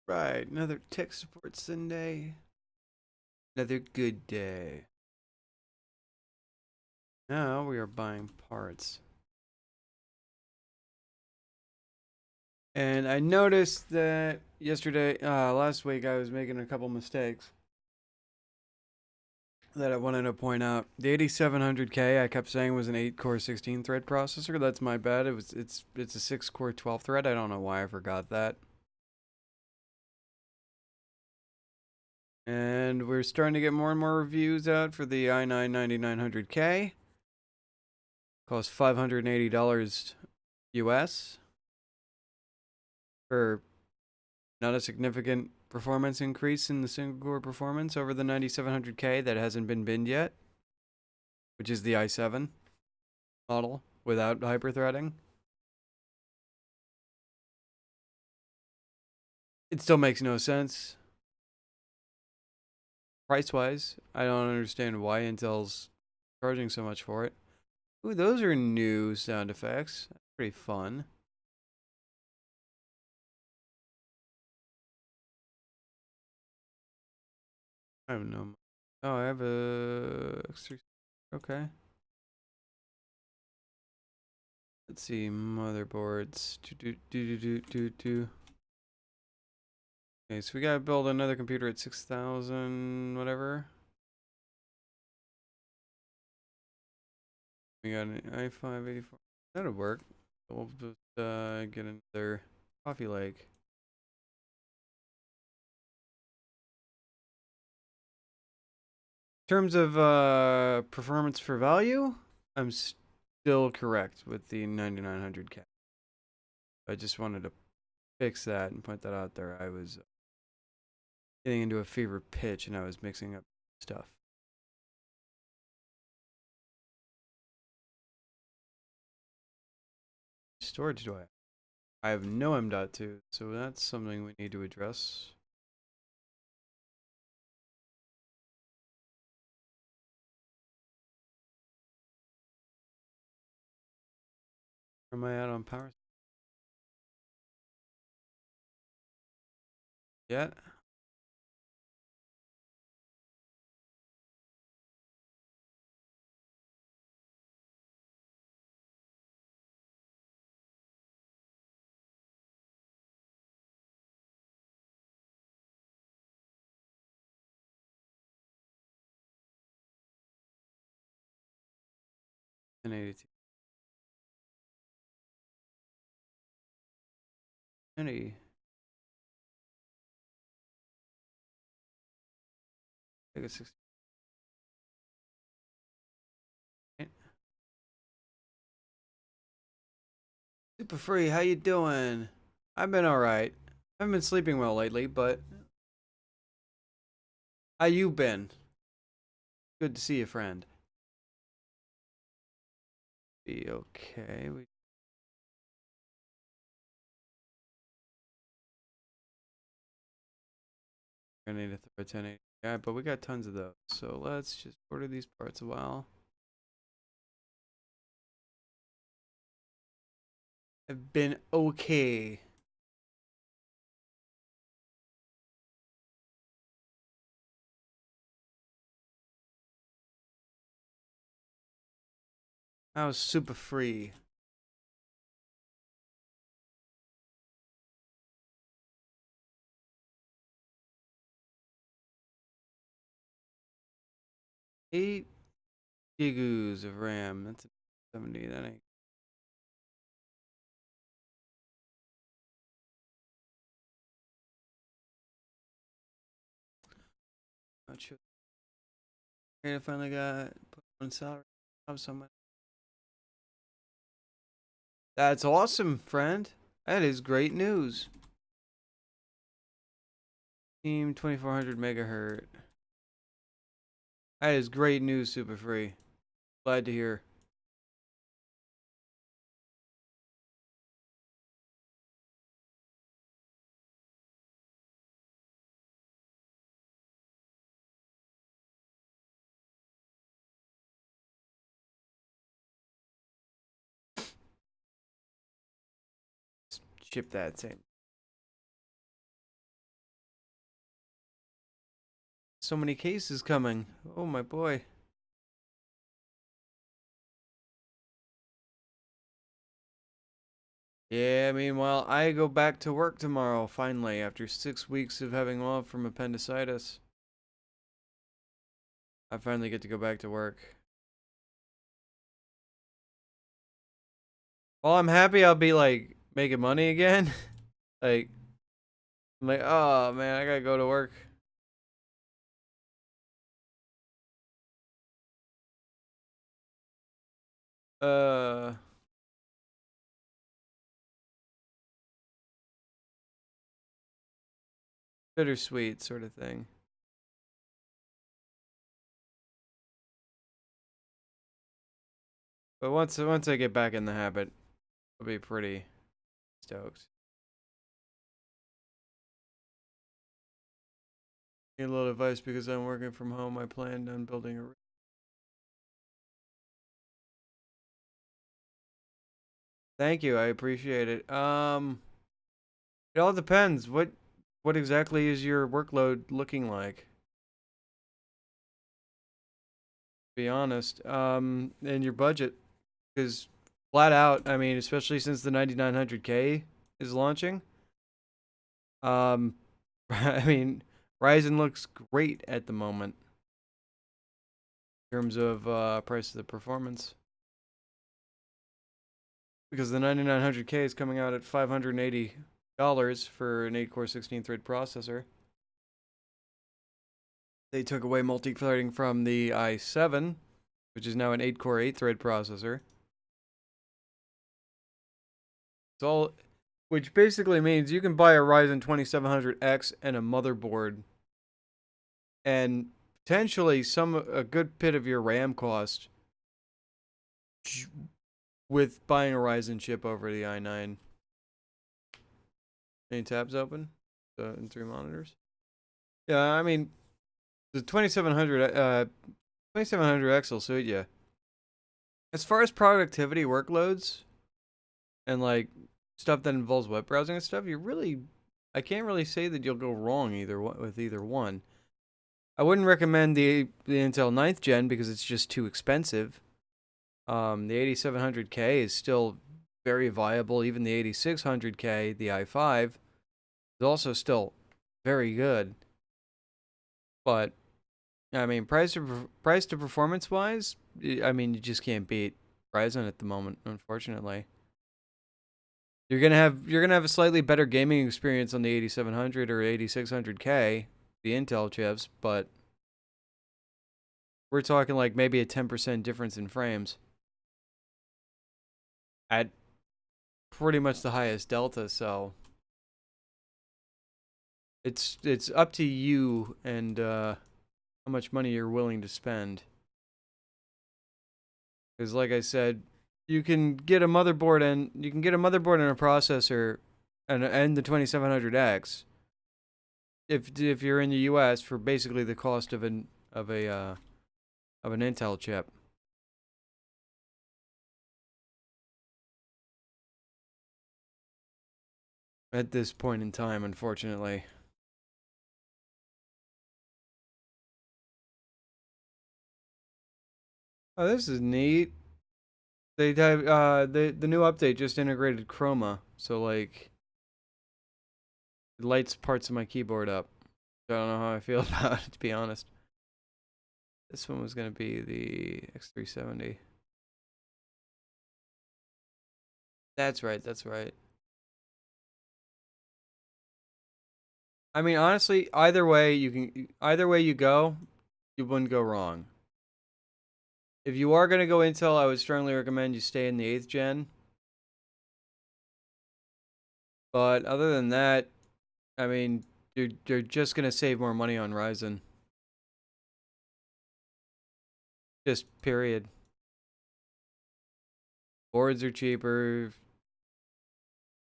Right, another tech support Sunday. Another good day. Now we are buying parts. And I noticed that last week, I was making a couple mistakes that I wanted to point out. The 8700K I kept saying was an 8-core 16-thread processor. That's my bad. It's a 6-core 12-thread. I don't know why I forgot that. And we're starting to get more and more reviews out for the i9 9900K. Costs $580 US for not a significant performance increase in the single core performance over the 9700K that hasn't been binned yet, which is the i7 model without hyperthreading. It still makes no sense. Price-wise, I don't understand why Intel's charging so much for it. Ooh, those are new sound effects. That's pretty fun. I don't know. Oh, I have a X3. Okay. Let's see, motherboards. Okay, so we gotta build another computer at 6,000, whatever. We got an i5-84. That'll work. We'll just get another Coffee Lake. In terms of performance for value, I'm still correct with the 9900K. I just wanted to fix that and point that out there. I was getting into a fever pitch and I was mixing up stuff. Storage do I have? I have no M.2, so that's something we need to address. Where am I at on power? Yeah. An 82. Any. I guess 60. Super Free, how you doing? I've been alright. I haven't been sleeping well lately, but how you been? Good to see you, friend. Be okay. We're gonna need to throw a 1080. Yeah, but we got tons of those. So let's just order these parts a while. I've been okay. I was super free. Eight gigabytes of RAM. That's 70. That ain't. Not sure. Okay, I finally got put on salary. Have someone. That's awesome, friend. That is great news. Team 2400 megahertz. That is great news, Super Free. Glad to hear. Ship that same. So many cases coming. Oh my boy. Yeah, meanwhile, I go back to work tomorrow, finally, after 6 weeks of having off from appendicitis. I finally get to go back to work. Well, I'm happy I'll be, like, making money again. like, I'm like, oh man, I gotta go to work. Uh, Bittersweet sort of thing. But once I get back in the habit, I'll be pretty stoked. Need a little advice because I'm working from home. I planned on building a. Thank you, I appreciate it. It all depends. What exactly is your workload looking like? To be honest, and your budget, because flat out, I mean, especially since the 9900K is launching. I mean, Ryzen looks great at the moment in terms of price of the performance. Because the 9900K is coming out at $580 for an 8-core 16-thread processor. They took away multi-threading from the i7, which is now an 8-core 8-thread processor. It's all, which basically means you can buy a Ryzen 2700X and a motherboard, and potentially a good bit of your RAM cost with buying a Ryzen chip over the i9. Any tabs open? In 3 monitors? Yeah, I mean, the 2700X will suit you. As far as productivity workloads and like stuff that involves web browsing and stuff, I can't really say that you'll go wrong with either one. I wouldn't recommend the Intel 9th gen because it's just too expensive. The 8700K is still very viable. Even the 8600K, the i5, is also still very good. But I mean, price to performance wise, I mean, you just can't beat Ryzen at the moment, unfortunately. You're gonna have a slightly better gaming experience on the 8700 or 8600K, the Intel chips, but we're talking like maybe a 10% difference in frames at pretty much the highest delta. So it's up to you and how much money you're willing to spend. Because like I said, you can get a motherboard and a processor and the 2700X if you're in the US for basically the cost of an Intel chip. At this point in time, unfortunately. Oh, this is neat. They have the new update just integrated Chroma, so like it lights parts of my keyboard up. I don't know how I feel about it, to be honest. This one was gonna be the X370. That's right. That's right. I mean, honestly, either way you go, you wouldn't go wrong. If you are gonna go Intel, I would strongly recommend you stay in the 8th gen. But other than that, I mean, you're just gonna save more money on Ryzen. Just period. Boards are cheaper.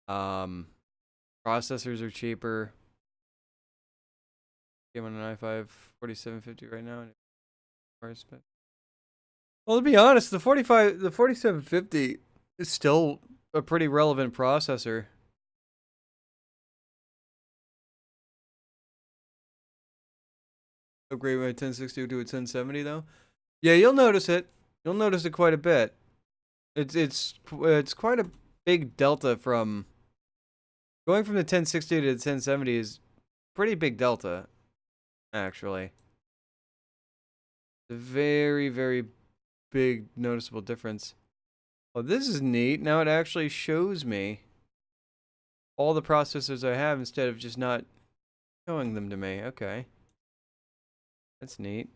Processors are cheaper. Game on an i5 4750 right now. Well, to be honest, the 4750 is still a pretty relevant processor. Upgrade my 1060 to a 1070 though. Yeah, you'll notice it. You'll notice it quite a bit. It's quite a big delta from going from the 1060 to the 1070 is pretty big delta, actually. A very, very big noticeable difference. Well, this is neat. Now it actually shows me all the processors I have instead of just not showing them to me. Okay. That's neat.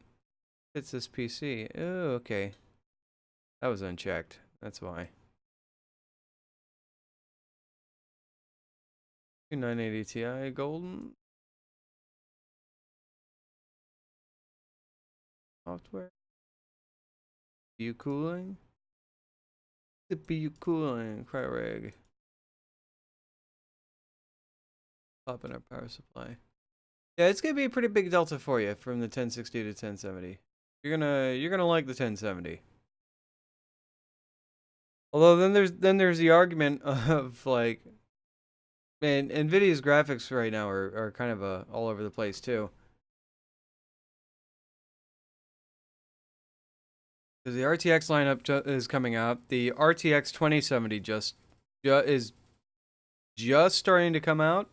It's this PC. Oh, okay. That was unchecked. That's why. 980 Ti golden software. CPU cooling. CPU cooling. Cryorig. Pop in our power supply. Yeah, it's gonna be a pretty big delta for you from the 1060 to 1070. You're gonna like the 1070. Although then there's the argument of like, man, Nvidia's graphics right now are kind of all over the place too. Because the RTX lineup is coming out. The RTX 2070 is just starting to come out,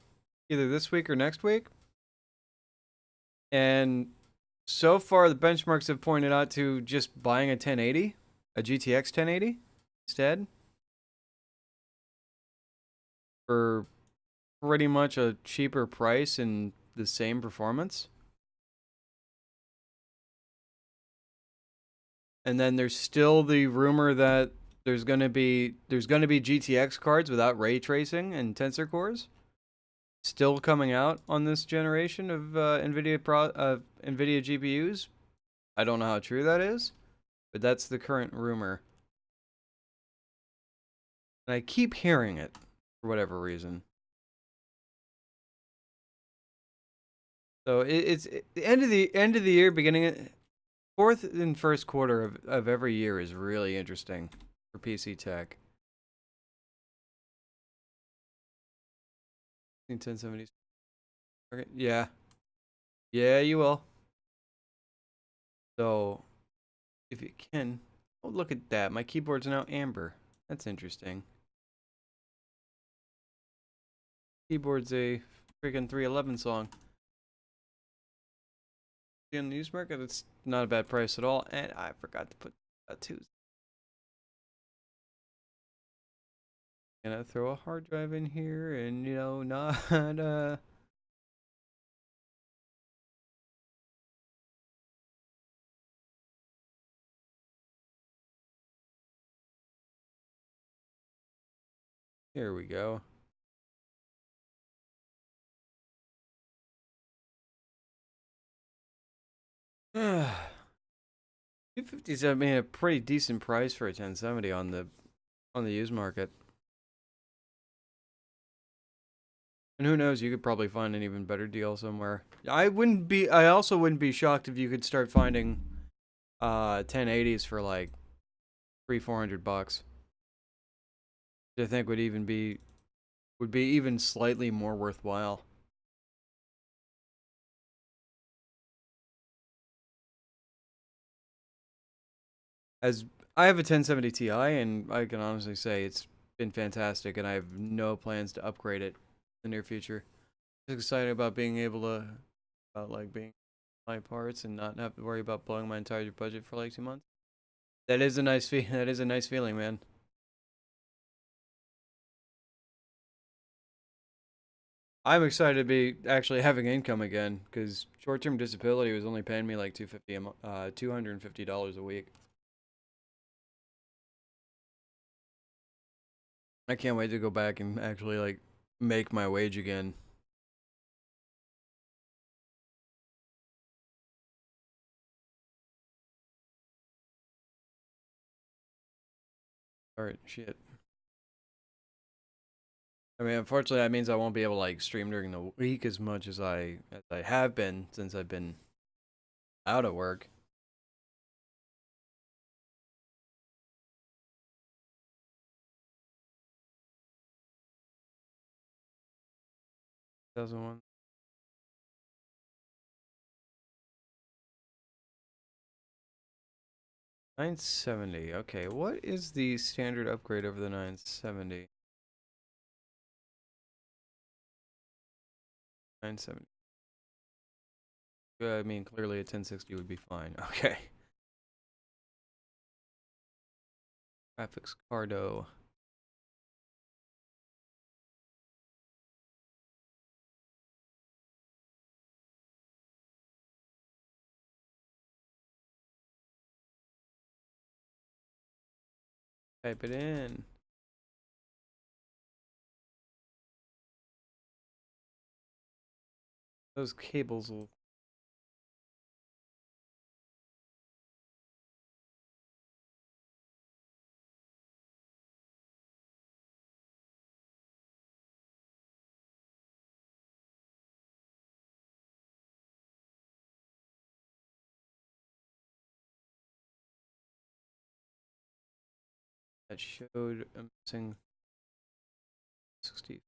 either this week or next week. And so far, the benchmarks have pointed out to just buying a 1080, a GTX 1080 instead, for pretty much a cheaper price and the same performance. And then there's still the rumor that there's gonna be GTX cards without ray tracing and tensor cores still coming out on this generation of NVIDIA GPUs. I don't know how true that is, but that's the current rumor. And I keep hearing it for whatever reason. So it's the end of the year, beginning fourth and first quarter of every year is really interesting for PC tech. 1070s. Okay, yeah. Yeah, you will. So, if you can, oh, look at that. My keyboard's now amber. That's interesting. Keyboard's a freaking 311 song. In the used market, it's not a bad price at all. And I forgot to put two. Gonna throw a hard drive in here and, you know, not, here we go. $257 being a pretty decent price for a 1070 on the used market. And who knows, you could probably find an even better deal somewhere. I also wouldn't be shocked if you could start finding 1080s for like $300-400. I think would be even slightly more worthwhile. As I have a 1070 Ti, and I can honestly say it's been fantastic, and I have no plans to upgrade it in the near future. Just excited about being able to, being my parts and not have to worry about blowing my entire budget for like 2 months. That is a nice that is a nice feeling, man. I'm excited to be actually having income again, because short-term disability was only paying me like $250 a week. I can't wait to go back and actually like make my wage again. Alright, shit. I mean, unfortunately, that means I won't be able to like stream during the week as much as I have been since I've been out of work. 2001. 970. Okay, what is the standard upgrade over the 970? 970. I mean, clearly a 1060 would be fine. Okay. Graphics Cardo. Type it in. Those cables will. That showed a missing 60.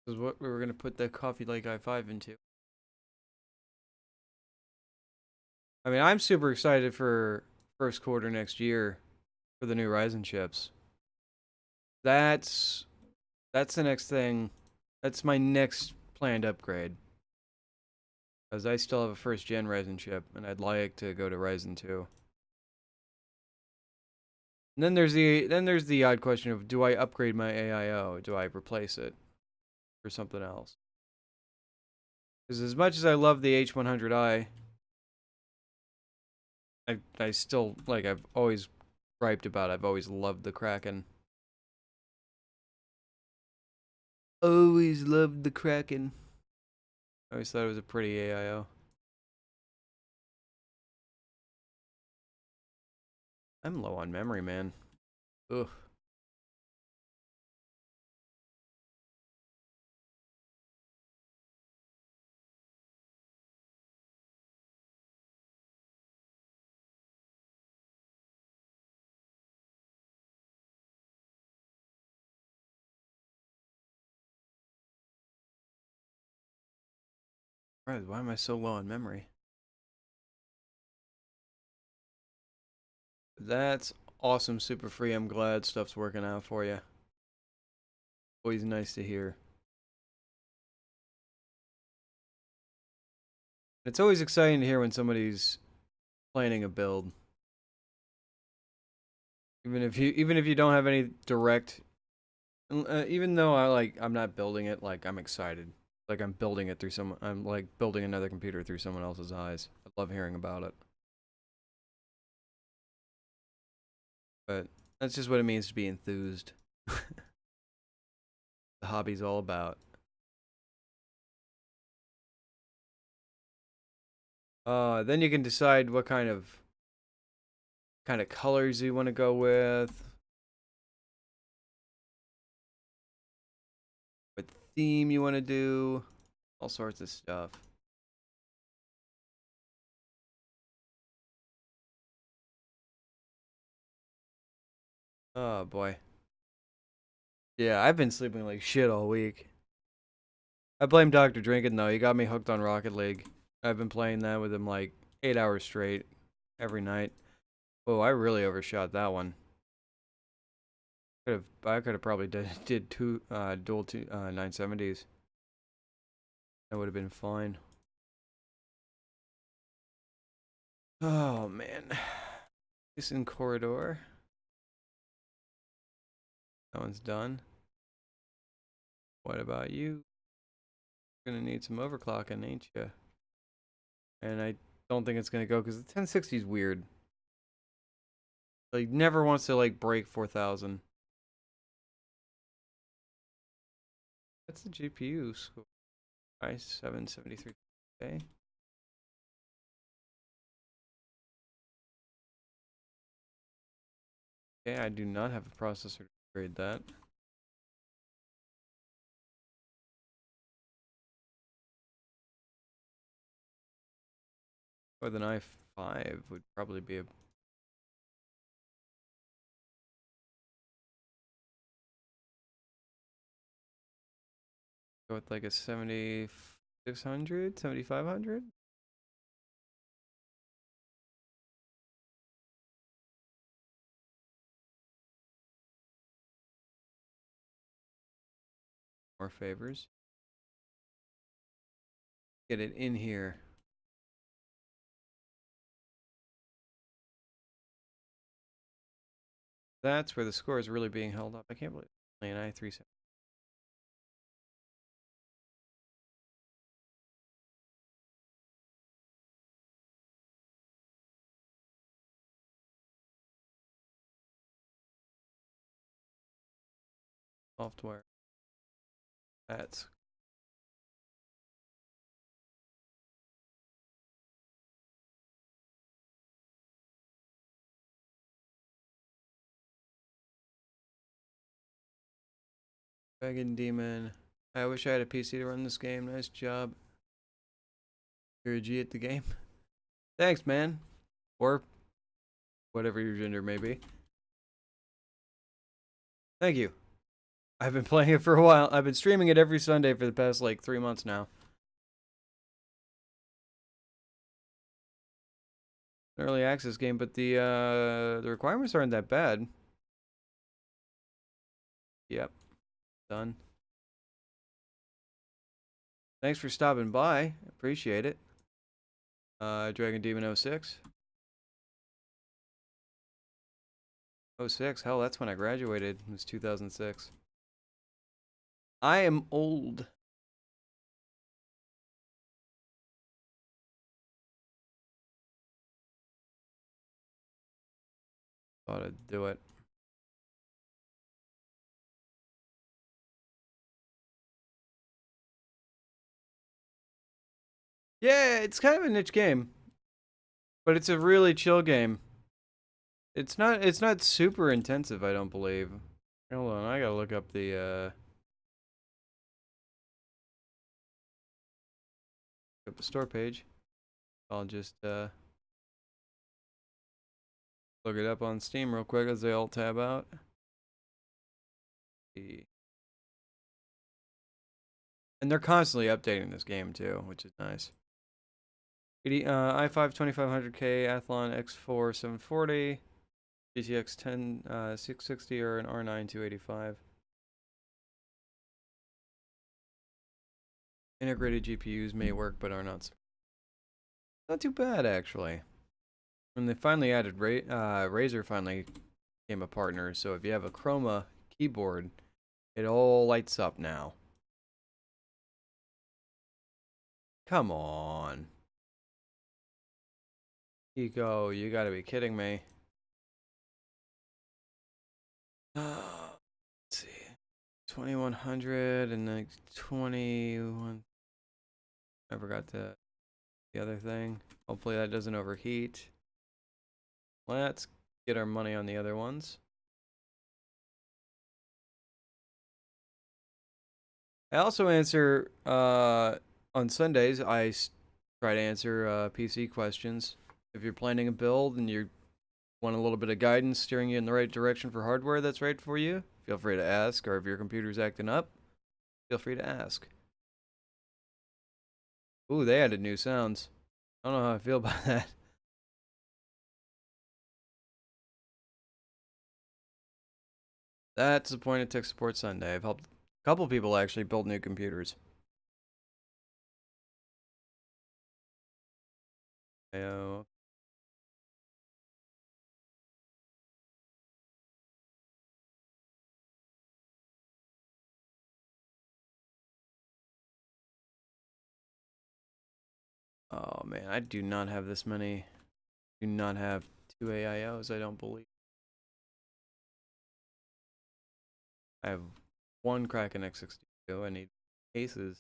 This is what we were gonna put the Coffee Lake i5 into. I mean, I'm super excited for first quarter next year for the new Ryzen chips. That's the next thing. That's my next planned upgrade. Because I still have a first gen Ryzen chip, and I'd like to go to Ryzen 2. And then there's the odd question of, do I upgrade my AIO? Do I replace it for something else? Because as much as I love the H100i, I still like I've always griped about. I've always loved the Kraken. Always loved the Kraken. I always thought it was a pretty AIO. I'm low on memory, man. Ugh. Right, why am I so low on memory? That's awesome, Super Free. I'm glad stuff's working out for you. Always nice to hear. It's always exciting to hear when somebody's planning a build. Even if you don't have any direct, even though I'm not building it, like I'm excited. Like I'm building it through I'm like building another computer through someone else's eyes. I love hearing about it. But that's just what it means to be enthused. The hobby's all about. Then you can decide what kind of colors you want to go with, what theme you want to do, all sorts of stuff. Oh boy. Yeah, I've been sleeping like shit all week. I blame Dr. Drinking though. He got me hooked on Rocket League. I've been playing that with him like 8 hours straight every night. Oh, I really overshot that one. I could have probably did two dual 970s. That would have been fine. Oh man. This in corridor. That one's done. What about you? Gonna need some overclocking, ain't you? And I don't think it's gonna go because the 1060 is weird. Like, never wants to like break 4,000. That's the GPU score. i7-73. Okay. Okay, I do not have a processor to grade that. With an i5 would probably be a go with like a 7600, 7500. More favors. Get it in here. That's where the score is really being held up. I can't believe it's an i3. Software. That's Dragon Demon. I wish I had a PC to run this game. Nice job. You're a G at the game. Thanks, man. Or whatever your gender may be. Thank you. I've been playing it for a while. I've been streaming it every Sunday for the past like 3 months now. Early access game, but the requirements aren't that bad. Yep. Done. Thanks for stopping by. Appreciate it. Dragon Demon 06. 06. Hell, that's when I graduated. It was 2006. I am old. Thought I'd do it. Yeah, it's kind of a niche game, but it's a really chill game. It's not super intensive, I don't believe. Hold on, I gotta look up the store page. I'll just look it up on Steam real quick as they all tab out. And they're constantly updating this game too, which is nice. i5 2500K Athlon X4 740, GTX 10 660 or an R9 285. Integrated GPUs may work but are not too bad actually. And they finally added Razer finally became a partner, so if you have a Chroma keyboard, it all lights up now. Come on. Eco, you gotta be kidding me. Let's see. 2100 and like 21. I forgot the other thing. Hopefully that doesn't overheat. Let's get our money on the other ones. I also answer on Sundays. I try to answer PC questions. If you're planning a build and you want a little bit of guidance steering you in the right direction for hardware that's right for you, feel free to ask. Or if your computer's acting up, feel free to ask. Ooh, they added new sounds. I don't know how I feel about that. That's the point of Tech Support Sunday. I've helped a couple people actually build new computers. Oh. Oh man, I do not have this many. Do not have 2 AIOs, I don't believe. I have one Kraken X62. I need cases.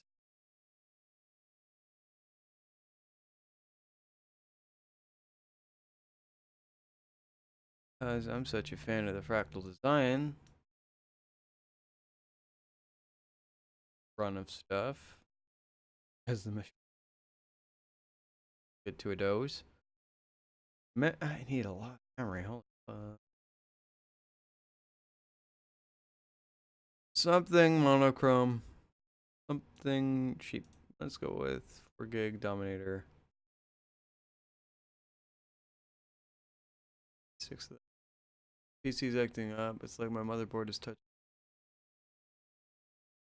Because I'm such a fan of the fractal design run of stuff. As the mission get to a dose. I need a lot of memory. Hold on. Something monochrome. Something cheap. Let's go with 4 gig Dominator. 6 of the PC's acting up. It's like my motherboard is touching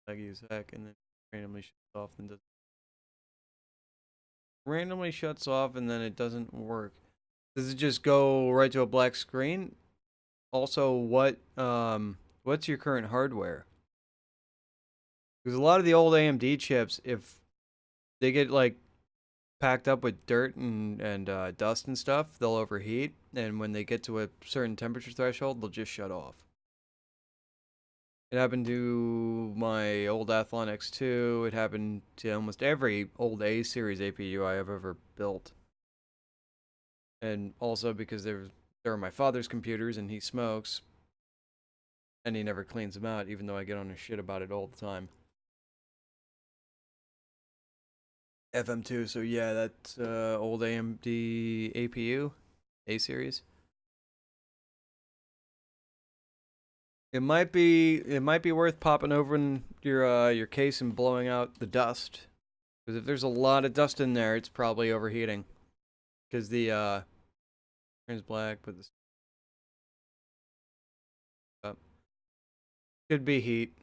laggy as heck and then randomly shuts off and does randomly shuts off and then it doesn't work. Does it just go right to a black screen? Also, what's your current hardware? Because a lot of the old AMD chips, if they get like packed up with dirt and dust and stuff, they'll overheat, and when they get to a certain temperature threshold, they'll just shut off. It happened to my old Athlon X2. It happened to almost every old A series APU I have ever built. And also because they're my father's computers and he smokes, and he never cleans them out, even though I get on his shit about it all the time. FM2, so yeah, that's old AMD APU, A series. It might be worth popping open your case and blowing out the dust, because if there's a lot of dust in there, it's probably overheating. Because the turns black, but this could be heat.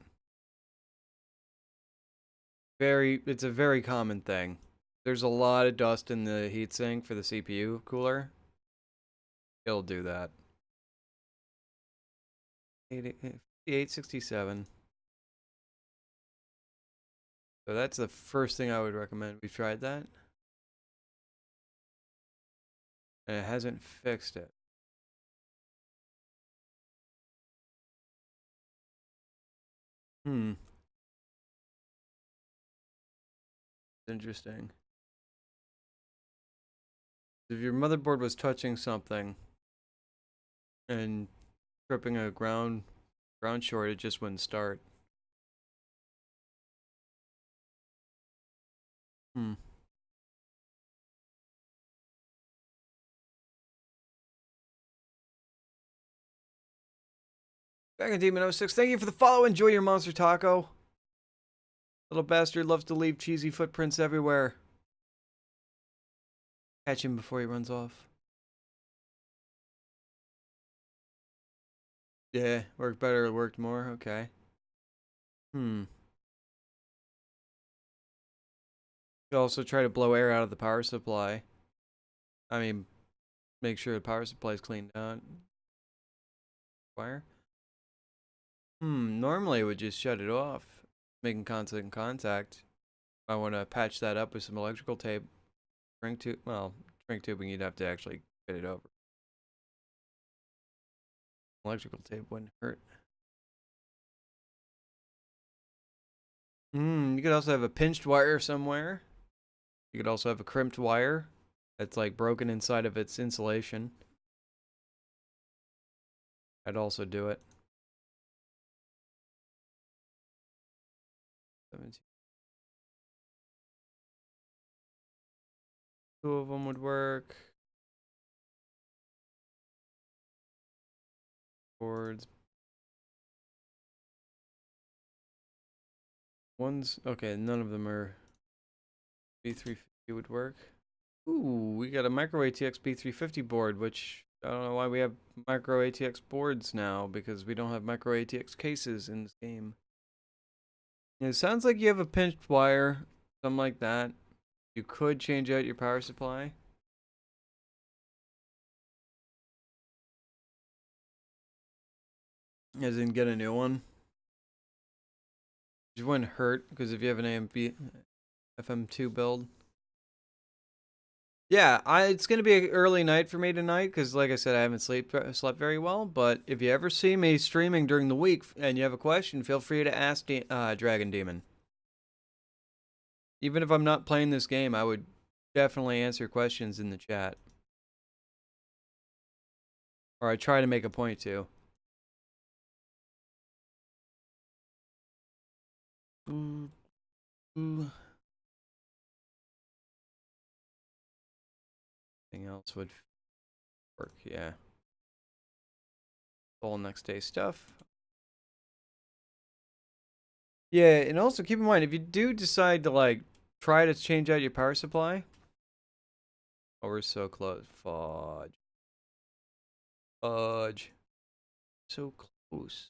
It's a very common thing. There's a lot of dust in the heatsink for the CPU cooler. It'll do that. 867. So that's the first thing I would recommend. We've tried that. And it hasn't fixed it. Interesting. If your motherboard was touching something and tripping a ground short, it just wouldn't start. Back in Demon 06, thank you for the follow. Enjoy your monster taco. Little bastard loves to leave cheesy footprints everywhere. Catch him before he runs off. Yeah, worked better, worked more. Okay. You also try to blow air out of the power supply. I mean, make sure the power supply is cleaned out. Wire? Normally it would just shut it off. Making constant contact. I want to patch that up with some electrical tape. Shrink tubing, you'd have to actually fit it over. Electrical tape wouldn't hurt. You could also have a pinched wire somewhere. You could also have a crimped wire that's like broken inside of its insulation. I'd also do it. 17. Two of them would work. Boards. One's okay, none of them are B350 would work. Ooh, we got a micro ATX B350 board, which I don't know why we have micro ATX boards now, because we don't have micro ATX cases in this game. It sounds like you have a pinched wire, something like that. You could change out your power supply. As in get a new one. It wouldn't hurt, because if you have an AMV FM2 build, Yeah, it's gonna be an early night for me tonight because, like I said, I haven't slept very well. But if you ever see me streaming during the week and you have a question, feel free to ask Dragon Demon. Even if I'm not playing this game, I would definitely answer questions in the chat, or I try to make a point to. Ooh, ooh. Anything else would work, yeah. All next day stuff. Yeah, and also keep in mind, if you do decide to, like, try to change out your power supply. Oh, we're so close. Fudge. Fudge. So close.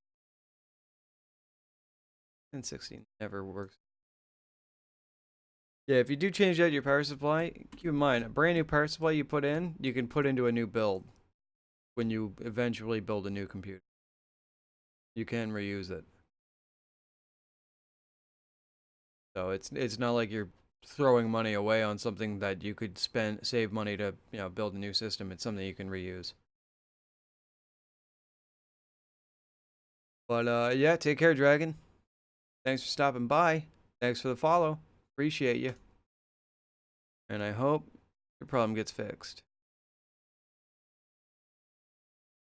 1060 never works. Yeah, if you do change out your power supply, keep in mind, a brand new power supply you put in, you can put into a new build when you eventually build a new computer. You can reuse it. So it's not like you're throwing money away on something that you could save money to, build a new system. It's something you can reuse. But yeah, take care, Dragon. Thanks for stopping by. Thanks for the follow. Appreciate you. And I hope your problem gets fixed.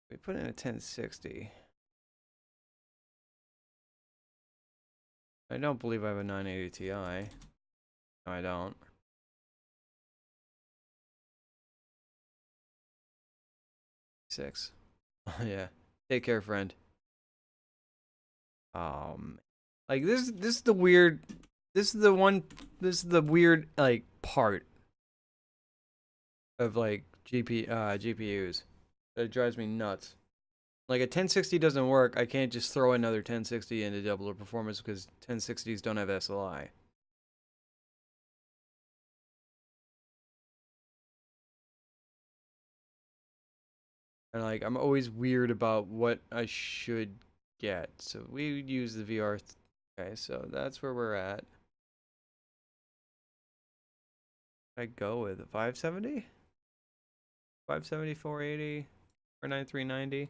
We put in a 1060. I don't believe I have a 980 Ti. No, I don't. Six. Yeah. Take care, friend. Like this is the weird. This is the one. This is the weird like part of like GPUs that drives me nuts. Like a 1060 doesn't work. I can't just throw another 1060 into double the performance because 1060s don't have SLI. And like I'm always weird about what I should get. So we would use the VR. Okay, so that's where we're at. I go with a 570, 570, 480, R9 390.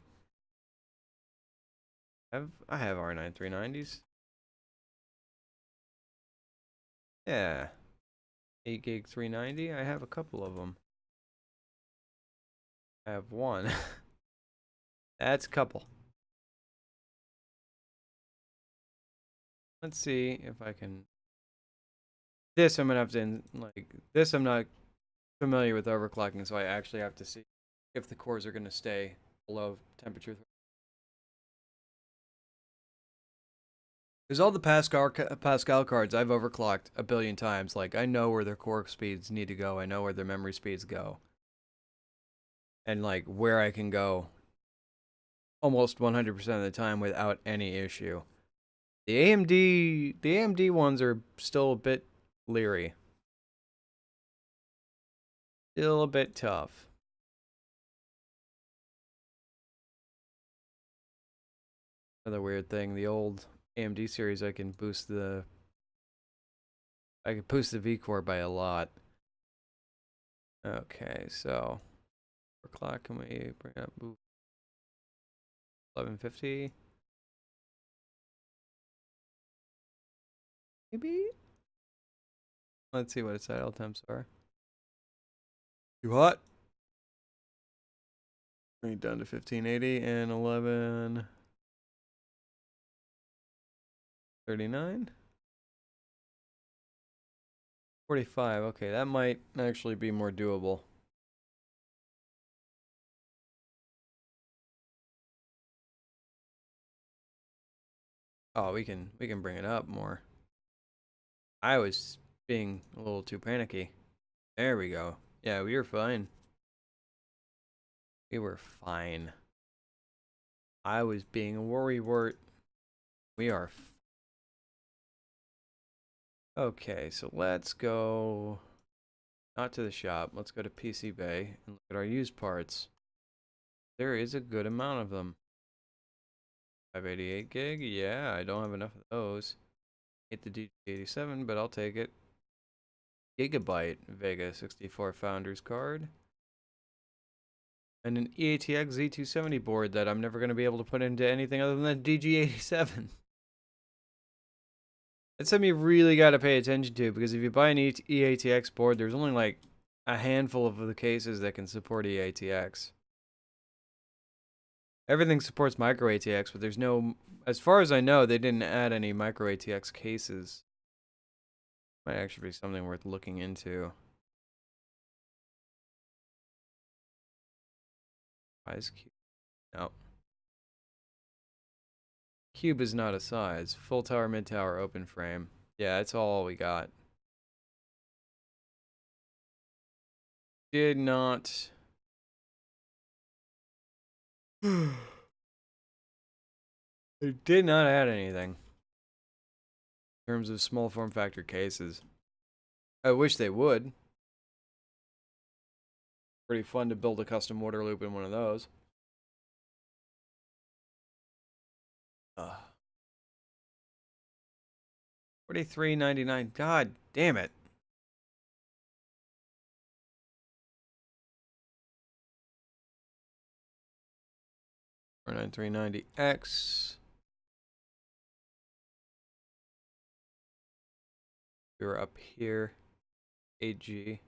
I have R9 390s. Yeah, 8 gig 390. I have a couple of them. I have one. That's a couple. Let's see if I can. This I'm gonna have to like. This I'm not familiar with overclocking, so I actually have to see if the cores are gonna stay below temperature. Because all the Pascal cards I've overclocked a billion times. Like I know where their core speeds need to go. I know where their memory speeds go, and like where I can go almost 100% of the time without any issue. The AMD ones are still a bit leery. Still a bit tough. Another weird thing, the old AMD series I can boost the V-core by a lot. Okay, so what clock can we bring up? 1150? Maybe? Let's see what its idle temps are. Too hot? Bring it down to 1580 and 1139. 45. Okay, that might actually be more doable. Oh, we can bring it up more. I was being a little too panicky. There we go. Yeah, we were fine. We were fine. I was being a worrywart. We are. Okay, so let's go. Not to the shop. Let's go to PC Bay and look at our used parts. There is a good amount of them. 588 gig? Yeah, I don't have enough of those. Hate the DG87, but I'll take it. gigabyte Vega 64 Founders card. And an EATX Z270 board that I'm never going to be able to put into anything other than DG87. That's something you really got to pay attention to, because if you buy an EATX board, there's only like a handful of the cases that can support EATX. Everything supports micro ATX, but there's no, as far as I know, they didn't add any micro ATX cases. Might actually be something worth looking into. Why is Cube? No. Cube is not a size. Full tower, mid tower, open frame. Yeah, that's all we got. Did not. They did not add anything in terms of small form factor cases. I wish they would. Pretty fun to build a custom water loop in one of those. 43.99. God damn it. 49390X. We were up here. 8G.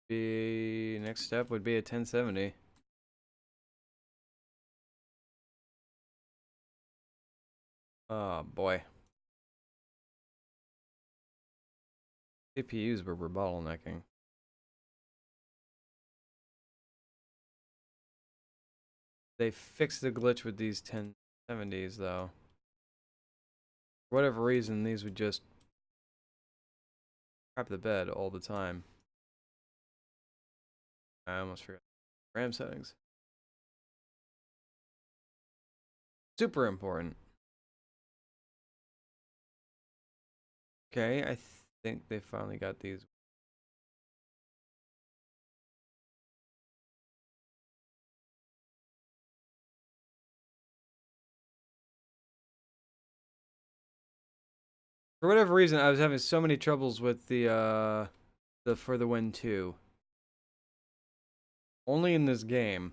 Next step would be a 1070. Oh boy. CPUs were bottlenecking. They fixed the glitch with these 1070s though. For whatever reason, these would just crap the bed all the time. I almost forgot. RAM settings. Super important. Okay, I think they finally got these. For whatever reason, I was having so many troubles with the For the Win 2. Only in this game.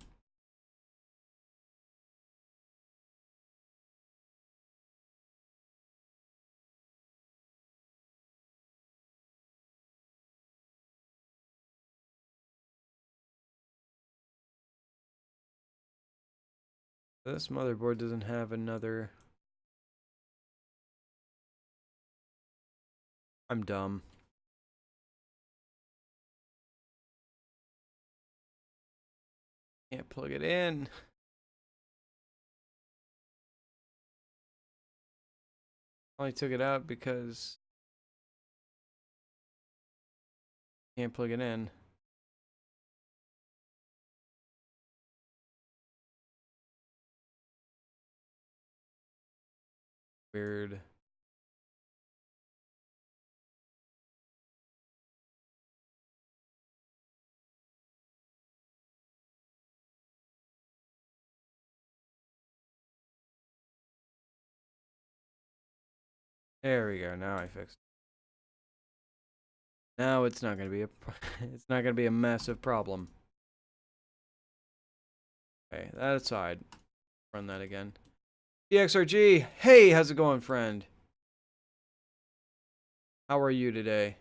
This motherboard doesn't have another. I'm dumb. Can't plug it in. Only took it out because can't plug it in. Weird. There we go. Now I fixed it. Now it's not gonna be a it's not gonna be a massive problem. Okay, that aside, run that again. EXRG, hey, how's it going, friend? How are you today?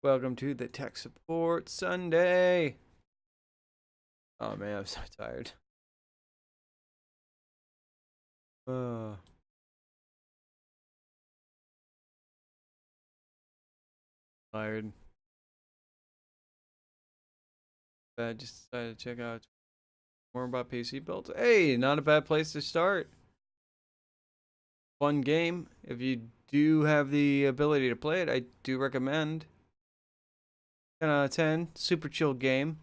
Welcome to the Tech Support Sunday. Oh man, I'm so tired. Tired. I just decided to check out more about PC builds. Hey, not a bad place to start. Fun game. If you do have the ability to play it, I do recommend. 10 out of 10. Super chill game.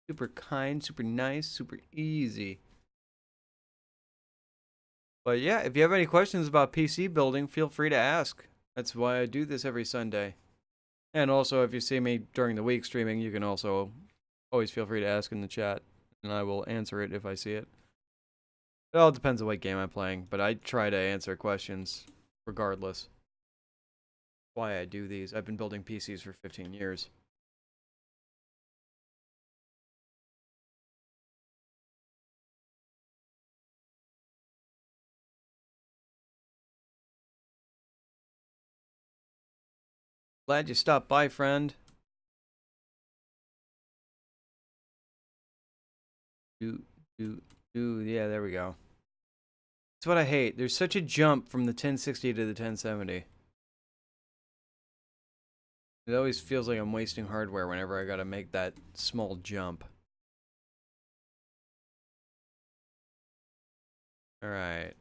Super kind, super nice, super easy. But yeah, if you have any questions about PC building, feel free to ask. That's why I do this every Sunday. And also, if you see me during the week streaming, you can also always feel free to ask in the chat, and I will answer it if I see it. It all depends on what game I'm playing, but I try to answer questions regardless. Why I do these. I've been building PCs for 15 years. Glad you stopped by, friend. Yeah, there we go. That's what I hate. There's such a jump from the 1060 to the 1070. It always feels like I'm wasting hardware whenever I gotta make that small jump. Alright.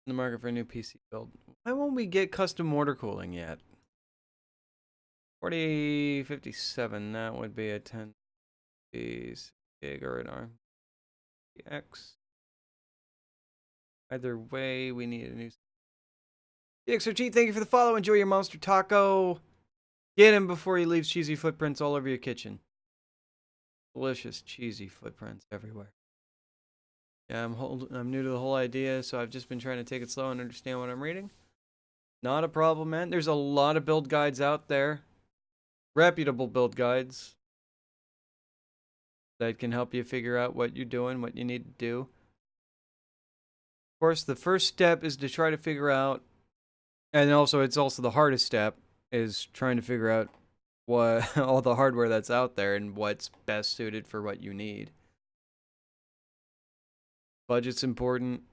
In the market for a new PC build. Why won't we get custom water cooling yet? 4057, that would be a 10 gig or an RTX. Either way, we need a new. DXRG, thank you for the follow. Enjoy your monster taco. Get him before he leaves cheesy footprints all over your kitchen. Delicious cheesy footprints everywhere. Yeah, I'm new to the whole idea, so I've just been trying to take it slow and understand what I'm reading. Not a problem, man. There's a lot of build guides out there. Reputable build guides that can help you figure out what you're doing, what you need to do. Of course, the first step is to try to figure out, and also it's also the hardest step, is trying to figure out what all the hardware that's out there and what's best suited for what you need. Budget's important.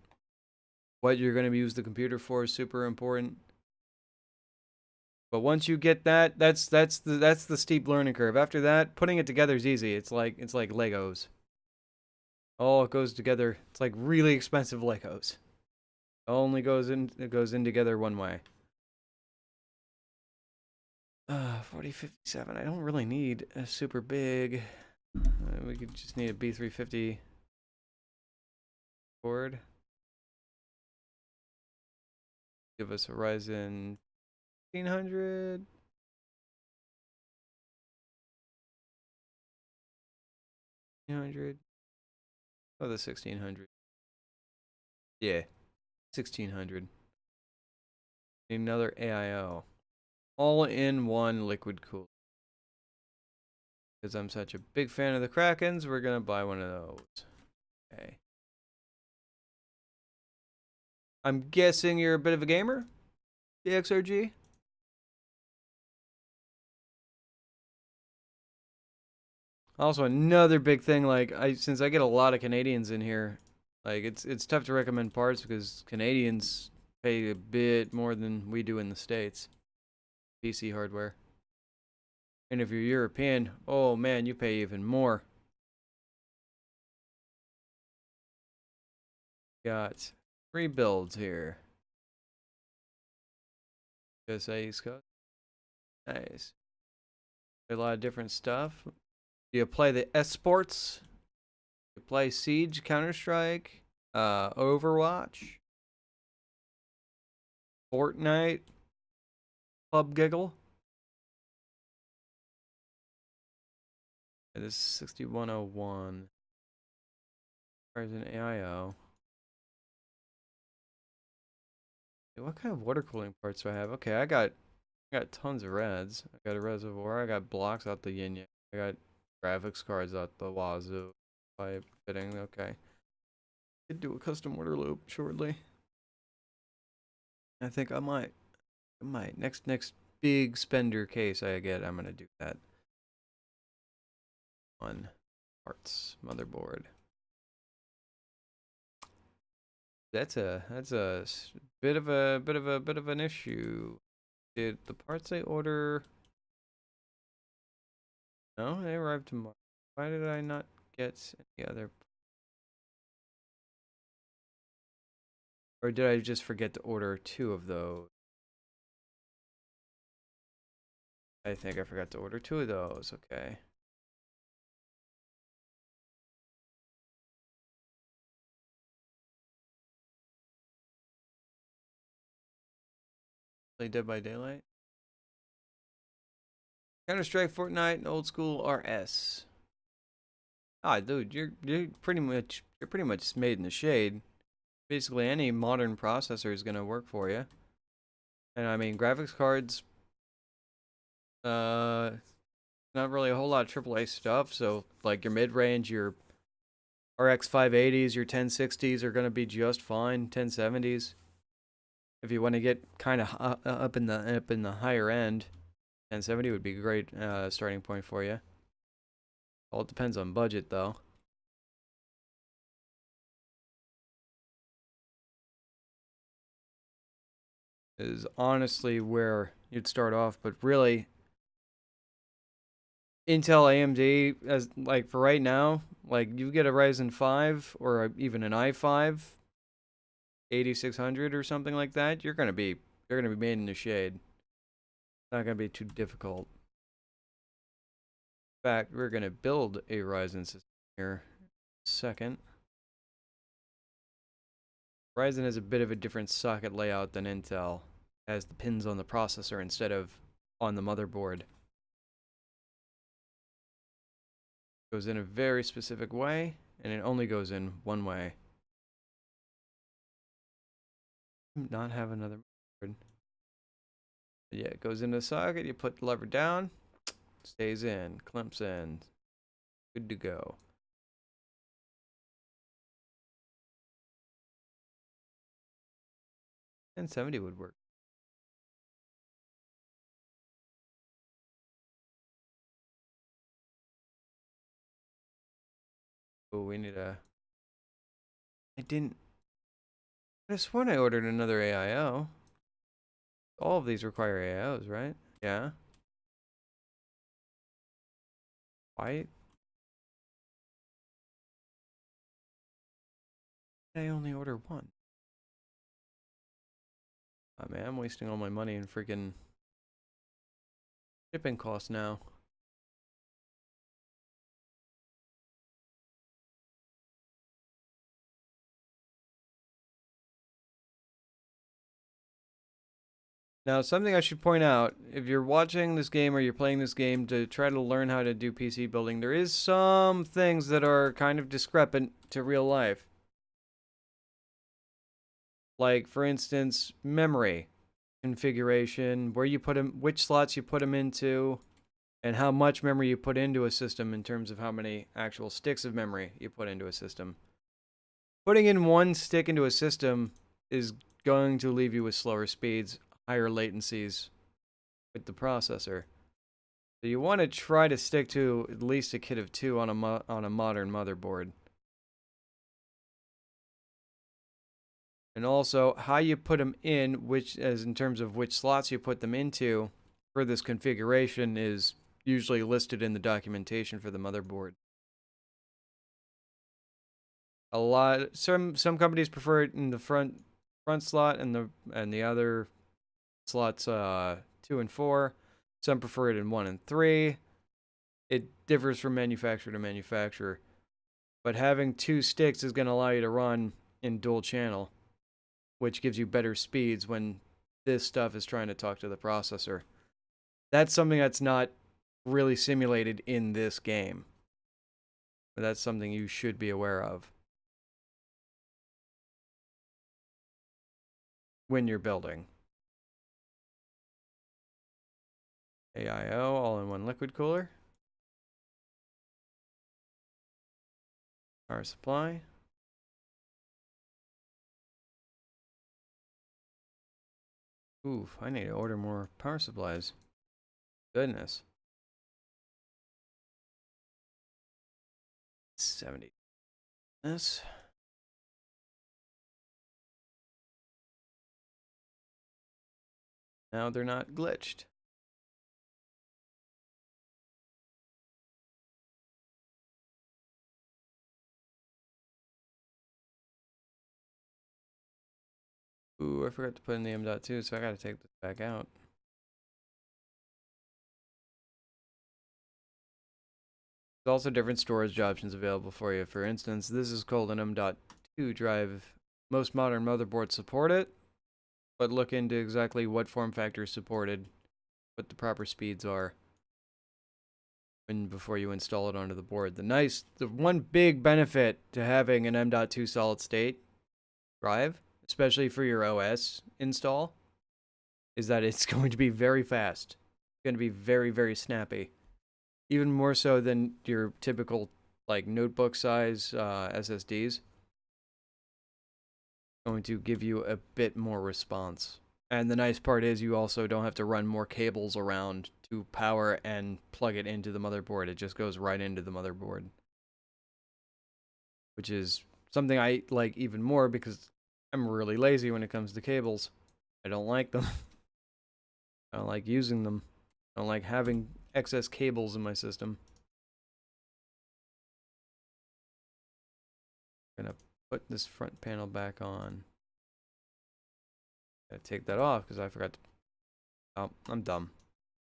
What you're going to use the computer for is super important. But once you get that, that's the steep learning curve. After that, putting it together is easy. It's like Legos. All it goes together. It's like really expensive Legos. It only goes in together one way. 4057. I don't really need a super big. We could just need a B350 board. Give us a Ryzen 1500. Oh, the 1600. Yeah, 1600. Another AIO. All in one liquid cooler. Because I'm such a big fan of the Krakens, we're going to buy one of those. Okay. I'm guessing you're a bit of a gamer, DXRG? Also, another big thing, like, since I get a lot of Canadians in here, like, it's tough to recommend parts because Canadians pay a bit more than we do in the States. PC hardware. And if you're European, oh man, you pay even more. Got 3 builds here. USA East Coast. Nice. A lot of different stuff. Do you play the esports? You play Siege, Counter-Strike, Overwatch, Fortnite, Pub Giggle. This is 6101. There's an AIO. What kind of water cooling parts do I have? Okay, I got tons of reds. I got a reservoir. I got blocks out the yin yang. I got graphics cards out the wazoo. Pipe fitting. Okay. Could do a custom order loop shortly. I think I might. Next big spender case I get, I'm gonna do that. On parts motherboard. That's a bit of an issue. Did the parts I order? No, they arrived tomorrow. Why did I not get any other? Or did I just forget to order 2 of those? I think I forgot to order 2 of those. Okay. Play Dead by Daylight. Counter-Strike, Fortnite, and Old School RS. Ah, dude, you're pretty much made in the shade. Basically, any modern processor is gonna work for you. And I mean, graphics cards, not really a whole lot of AAA stuff. So like your mid-range, your RX 580s, your 1060s are gonna be just fine. 1070s. If you want to get kind of up in the higher end, 1070 would be a great starting point for you. All depends on budget though. Is honestly where you'd start off, but really Intel AMD as like for right now, like you get a Ryzen 5 or even an i5 8600 or something like that, you're going to be made in the shade. It's not going to be too difficult. In fact, we're going to build a Ryzen system here in a second. Ryzen has a bit of a different socket layout than Intel. It has the pins on the processor instead of on the motherboard. It goes in a very specific way, and it only goes in one way. Not have another motherboard. Yeah, it goes into the socket, you put the lever down, stays in, clamps in. Good to go. And 70 would work. Oh, we need a... I didn't... I sworn I ordered another AIO. All of these require AIOs, right? Yeah. Why? Did I only order one? Oh man, I'm wasting all my money in freaking shipping costs now. Now, something I should point out, if you're watching this game or you're playing this game to try to learn how to do PC building, there is some things that are kind of discrepant to real life. Like, for instance, memory configuration, where you put them, which slots you put them into, and how much memory you put into a system in terms of how many actual sticks of memory you put into a system. Putting in one stick into a system is going to leave you with slower speeds, higher latencies with the processor. So you want to try to stick to at least a kit of two on a modern motherboard. And also how you put them in, which as in terms of which slots you put them into for this configuration is usually listed in the documentation for the motherboard. Some companies prefer it in the front slot and the other slots 2 and 4. Some prefer it in 1 and 3. It differs from manufacturer to manufacturer. But having two sticks is going to allow you to run in dual channel, which gives you better speeds when this stuff is trying to talk to the processor. That's something that's not really simulated in this game. But that's something you should be aware of when you're building. AIO all-in-one liquid cooler. Power supply. Oof, I need to order more power supplies. Goodness. 70. This. Now they're not glitched. Ooh, I forgot to put in the M.2, so I gotta take this back out. There's also different storage options available for you. For instance, this is called an M.2 drive. Most modern motherboards support it, but look into exactly what form factor is supported, what the proper speeds are. before you install it onto the board. The one big benefit to having an M.2 solid state drive, especially for your OS install, is that it's going to be very fast. It's going to be very, very snappy. Even more so than your typical like notebook size SSDs. Going to give you a bit more response. And the nice part is you also don't have to run more cables around to power and plug it into the motherboard. It just goes right into the motherboard. Which is something I like even more because I'm really lazy when it comes to cables. I don't like them. I don't like using them. I don't like having excess cables in my system. I'm gonna put this front panel back on. Gotta take that off because I forgot to... Oh, I'm dumb.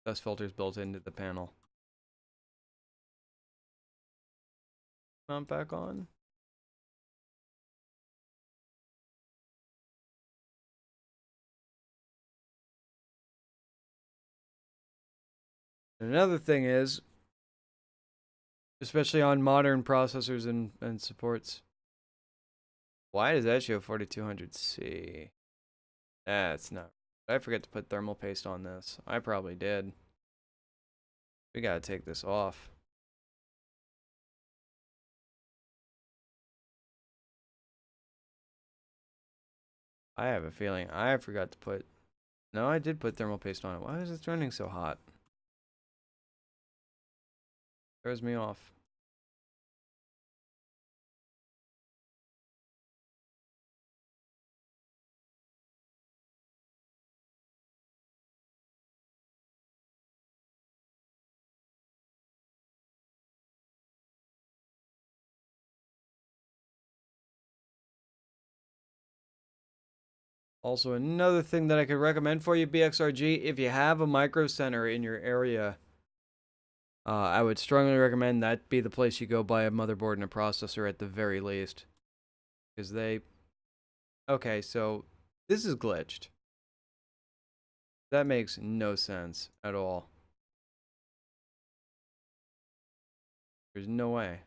Dust filter's built into the panel. Mount back on. Another thing is, especially on modern processors and supports, why does that show 4200C? That's not... I forgot to put thermal paste on this. I probably did. We gotta take this off. I have a feeling I forgot to put... No, I did put thermal paste on it. Why is it running so hot? Throws me off. Also, another thing that I could recommend for you, BXRG, if you have a micro center in your area, I would strongly recommend that be the place you go buy a motherboard and a processor at the very least. Because they... Okay, so this is glitched. That makes no sense at all. There's no way.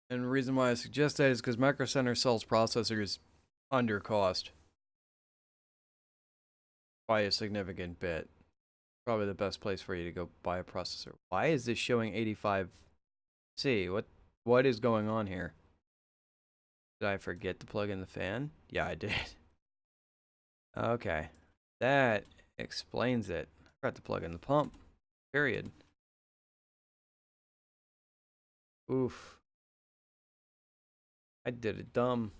And the reason why I suggest that is because Micro Center sells processors under cost by a significant bit. Probably the best place for you to go buy a processor. Why is this showing 85C? What is going on here? Did I forget to plug in the fan? Yeah, I did. Okay. That explains it. I forgot to plug in the pump. Period. Oof. I did it dumb.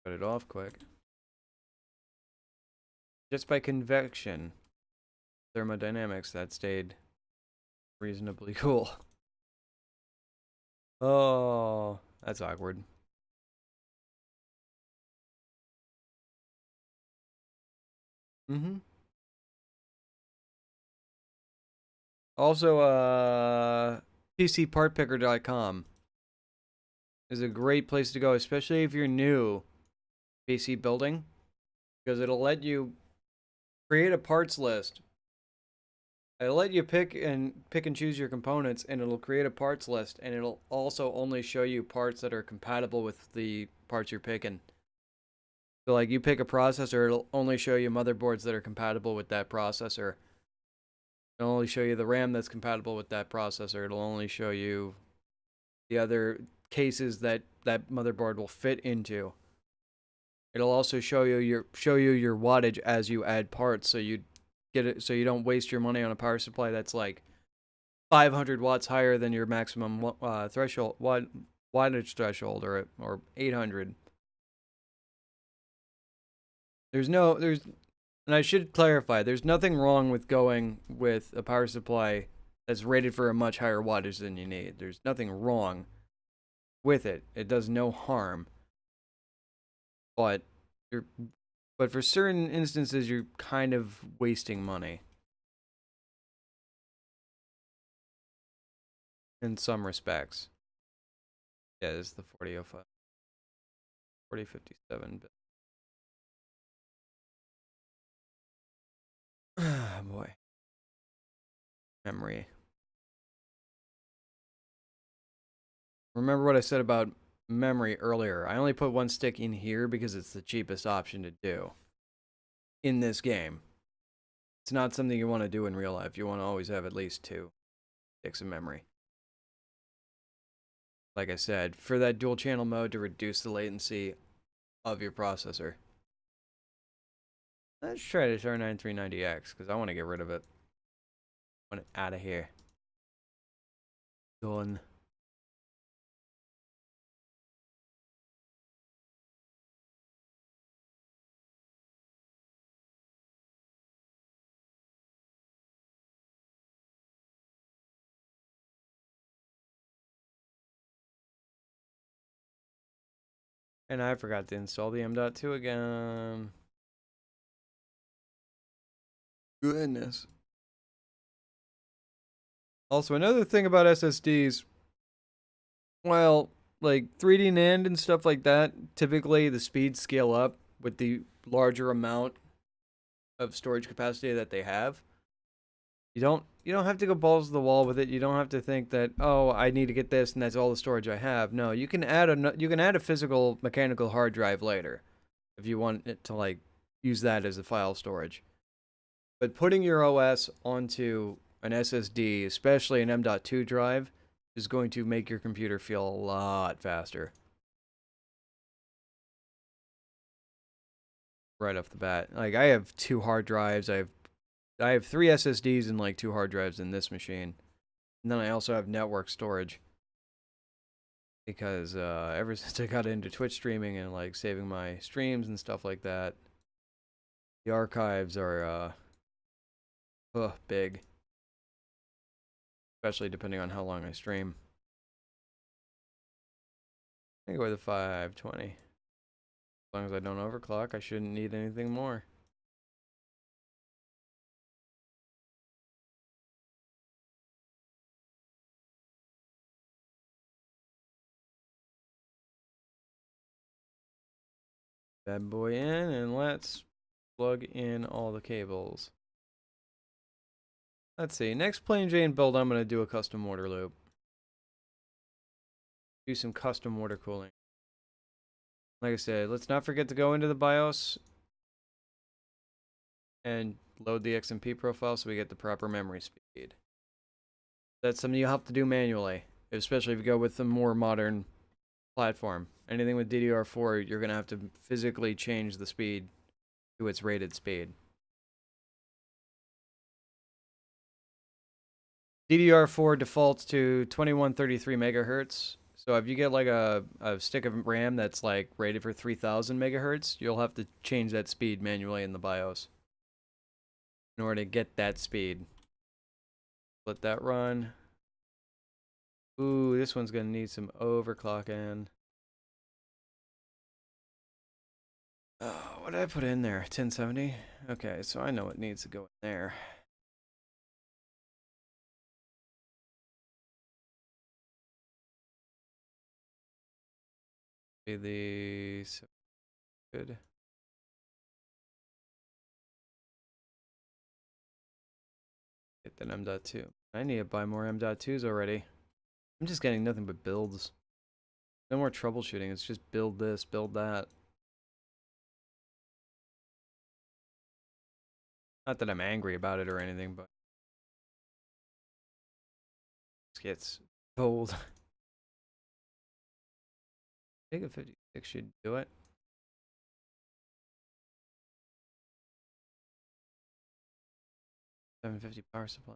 Cut it off quick. Just by convection, thermodynamics, that stayed reasonably cool. Oh, that's awkward. Mm-hmm. Also, PCPartPicker.com is a great place to go, especially if you're new PC building, because it'll let you create a parts list. It'll let you pick and choose your components, and it'll create a parts list, and it'll also only show you parts that are compatible with the parts you're picking. So like you pick a processor, it'll only show you motherboards that are compatible with that processor. It'll only show you the RAM that's compatible with that processor. It'll only show you the other cases that that motherboard will fit into. It'll also show you your wattage as you add parts, so you get it, so you don't waste your money on a power supply that's like 500 watts higher than your maximum threshold wattage threshold, or 800. And I should clarify, there's nothing wrong with going with a power supply that's rated for a much higher wattage than you need. There's nothing wrong with it. It does no harm. But But for certain instances, you're kind of wasting money. In some respects. Yeah, this is the 4005. 4057 bit. Ah, boy. Memory. Remember what I said about memory earlier. I only put one stick in here because it's the cheapest option to do in this game. It's not something you want to do in real life. You want to always have at least 2 sticks of memory. Like I said, for that dual channel mode to reduce the latency of your processor. Let's try this R9390X because I want to get rid of it. I want it out of here. Going. And I forgot to install the M.2 again. Goodness. Also, another thing about SSDs, well, like 3D NAND and stuff like that, typically the speeds scale up with the larger amount of storage capacity that they have. You don't have to go balls to the wall with it. You don't have to think that, oh, I need to get this and that's all the storage I have. No, you can add a physical mechanical hard drive later if you want it to like use that as a file storage. But putting your OS onto an SSD, especially an M.2 drive, is going to make your computer feel a lot faster. Right off the bat. Like I have 2 hard drives. I have 3 SSDs and like 2 hard drives in this machine. And then I also have network storage. Because ever since I got into Twitch streaming and like saving my streams and stuff like that, the archives are big. Especially depending on how long I stream. I go with a 520. As long as I don't overclock, I shouldn't need anything more. Bad boy in, and let's plug in all the cables. Let's see, next plain Jane build, I'm going to do a custom water loop. Do some custom water cooling. Like I said, let's not forget to go into the BIOS and load the XMP profile so we get the proper memory speed. That's something you'll have to do manually, especially if you go with the more modern platform. Anything with DDR4, you're going to have to physically change the speed to its rated speed. DDR4 defaults to 2133 megahertz. So if you get like a stick of RAM that's like rated for 3000 megahertz, you'll have to change that speed manually in the BIOS in order to get that speed. Let that run. Ooh, this one's gonna need some overclocking. Oh, what did I put in there? 1070? Okay, so I know what needs to go in there. Be the good. Get that M.2. I need to buy more M.2s already. I'm just getting nothing but builds. No more troubleshooting, it's just build this, build that. Not that I'm angry about it or anything, but it gets old. I think a 56 should do it. 750 power supply.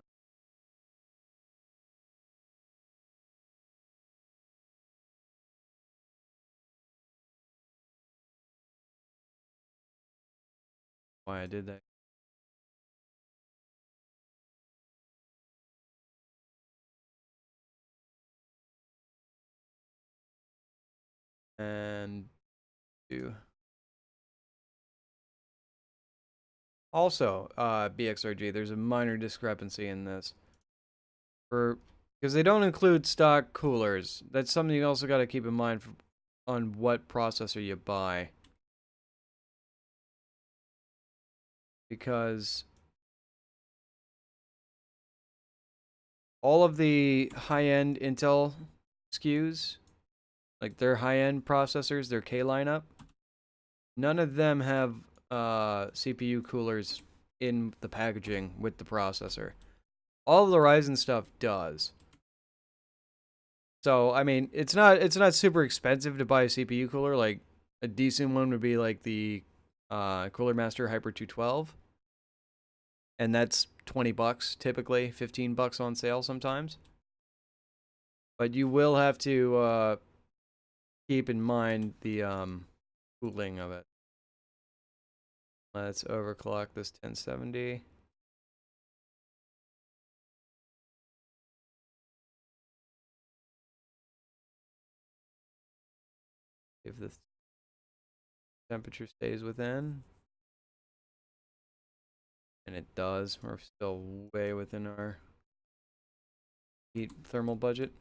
Why I did that. And do Also, BXRG, there's a minor discrepancy in this. Because they don't include stock coolers. That's something you also got to keep in mind on what processor you buy. Because all of the high-end Intel SKUs, like their high-end processors, their K lineup, none of them have CPU coolers in the packaging with the processor. All of the Ryzen stuff does. So I mean, it's not super expensive to buy a CPU cooler. Like a decent one would be like the Cooler Master Hyper 212, and that's $20 typically, $15 on sale sometimes. But you will have to keep in mind the cooling of it. Let's overclock this 1070. If the temperature stays within. And it does. We're still way within our heat thermal budget.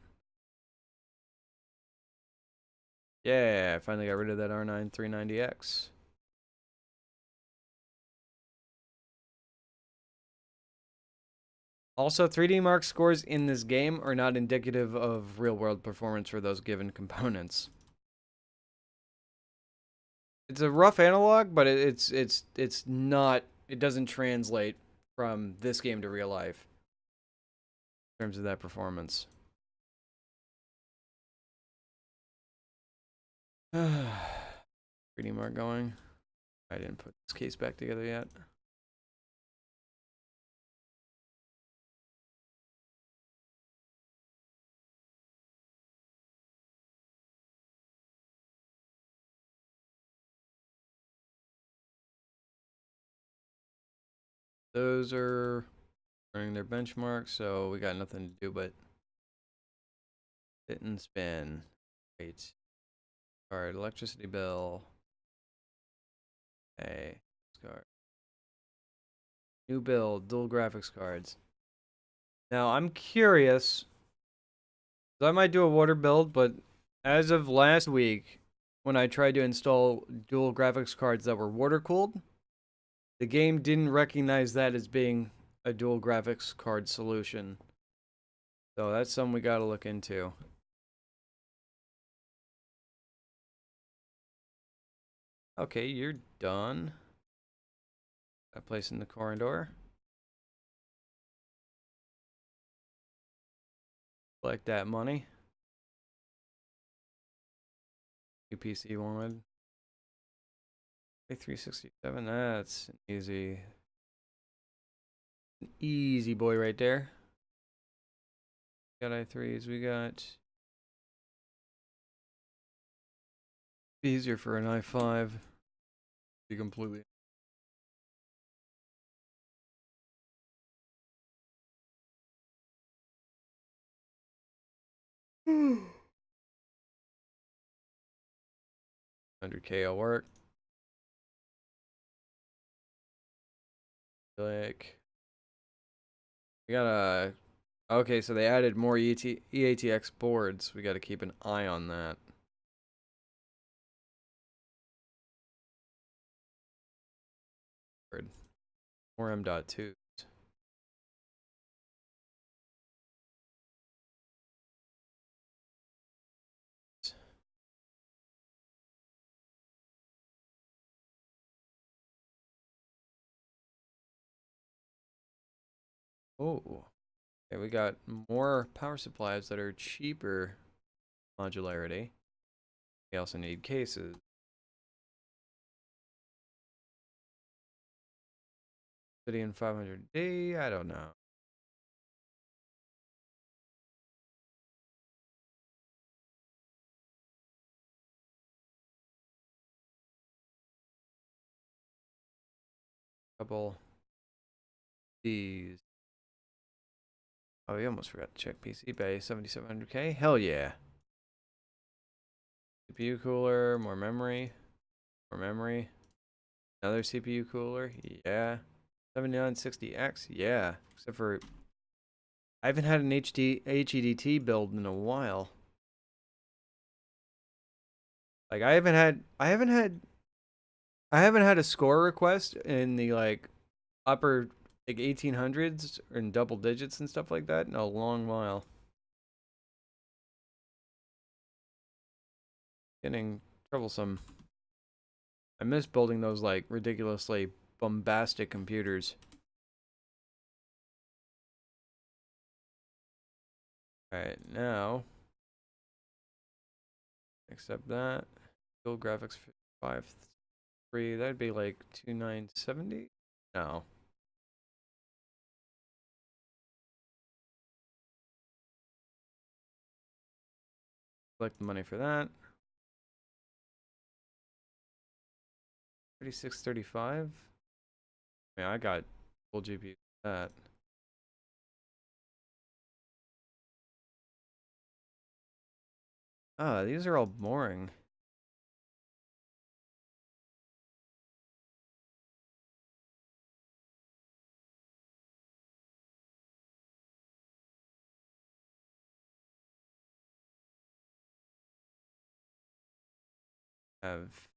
Yeah, I finally got rid of that R9 390X. Also, 3D Mark scores in this game are not indicative of real-world performance for those given components. It's a rough analog, but it's not. It doesn't translate from this game to real life in terms of that performance. 3D Mark going. I didn't put this case back together yet. Those are running their benchmark, so we got nothing to do but sit and spin. Wait. Card, electricity bill. Hey, card. New build, dual graphics cards. Now I'm curious. I might do a water build, but as of last week, when I tried to install dual graphics cards that were water cooled, the game didn't recognize that as being a dual graphics card solution. So that's something we gotta look into. Okay, you're done. Got place in the corridor. Collect that money. UPC wanted. A367, that's an easy boy right there. Got i3s, we got easier for an i5. Be completely 100K will work. Like, we gotta. Okay, so they added more EATX boards. We gotta keep an eye on that. More M.2s. Oh, okay, we got more power supplies that are cheaper modularity. We also need cases. Obsidian 500D, I don't know. Couple these. Oh, we almost forgot to check PC Bay 7700K. Hell yeah. CPU cooler, more memory. More memory. Another CPU cooler. Yeah. 7960X, yeah. Except for I haven't had an HEDT build in a while. Like I haven't had a score request in the like upper like 1800s in double digits and stuff like that in a long while. Getting troublesome. I miss building those like ridiculously bombastic computers. Alright, now accept that. Build graphics 5.3. That'd be like 2970? No. Collect the money for that. 3635. Yeah, I got full GPU for that. Ah, these are all boring. Have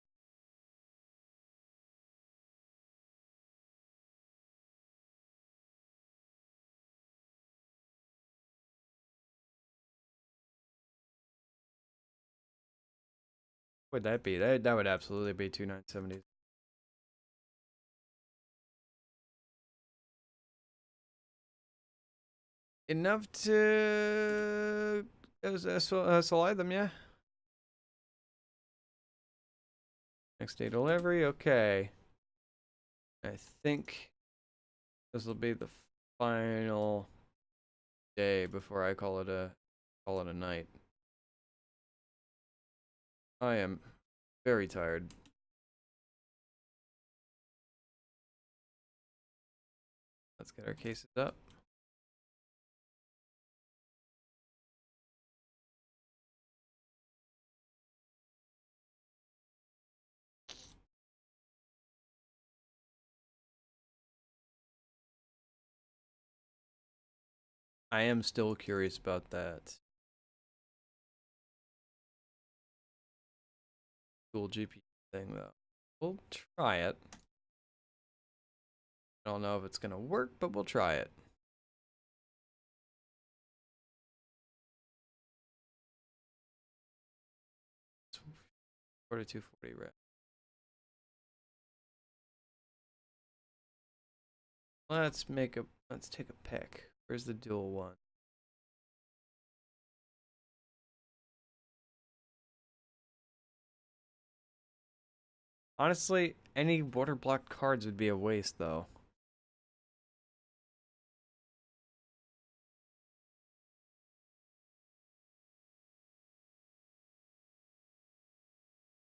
what would that be? That would absolutely be 2970s. Enough to slide them, yeah. Next day delivery, okay. I think this will be the final day before I call it a night. I am very tired. Let's get our cases up. I am still curious about that dual GPU thing though. We'll try it. I don't know if it's gonna work, but we'll try it. It's 4240 red. Let's take a pick. Where's the dual one? Honestly, any water block cards would be a waste though.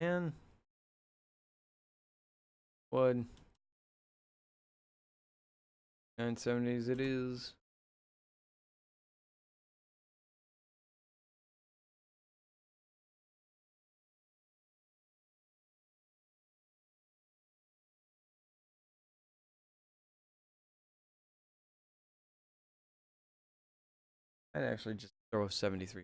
And wood 970s it is. I'd actually just throw a 73.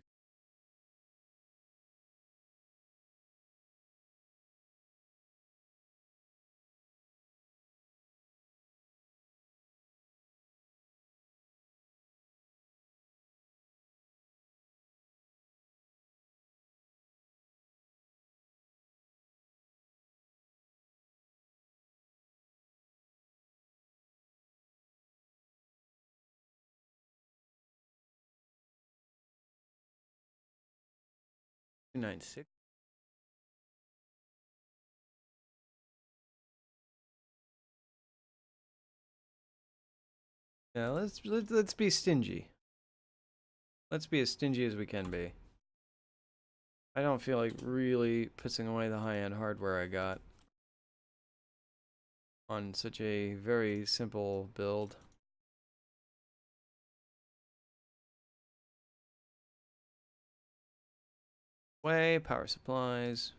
$296. Yeah, let's be stingy. Let's be as stingy as we can be. I don't feel like really pissing away the high-end hardware I got on such a very simple build. Way power supplies.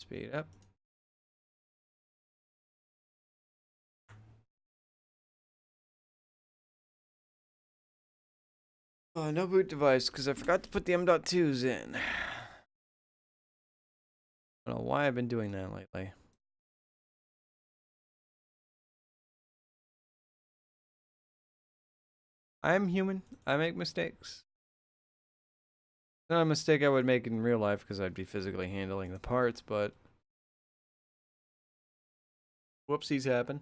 Speed up. Oh, no boot device because I forgot to put the M.2s in. I don't know why I've been doing that lately. I'm human. I make mistakes. Not a mistake I would make in real life because I'd be physically handling the parts, but whoopsies happen.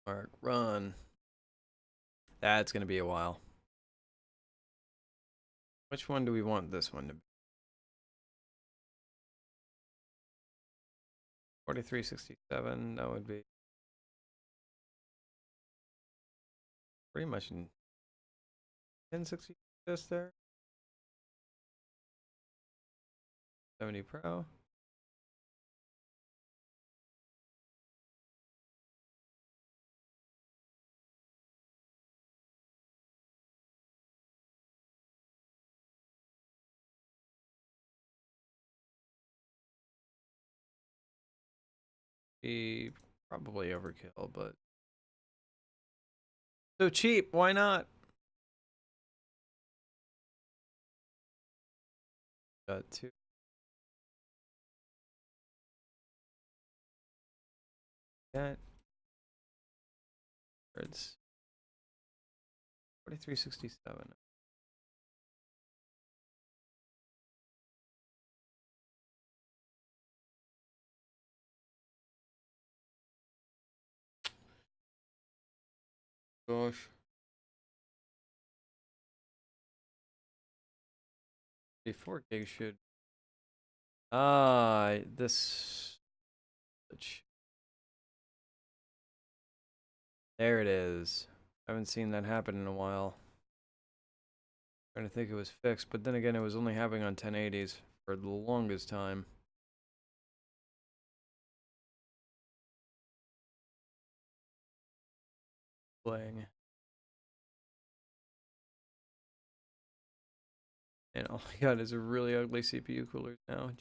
Mark, run. That's going to be a while. Which one do we want this one to be? 4367, that would be pretty much in 1060 just there. 70 Pro. Be probably overkill, but so cheap, why not? Got two. That. It's 4367. Gosh. 4 gig should. This. There it is. I haven't seen that happen in a while. Trying to think it was fixed, but then again, it was only happening on 1080s for the longest time. Playing. And oh my god, it's a really ugly CPU coolers now.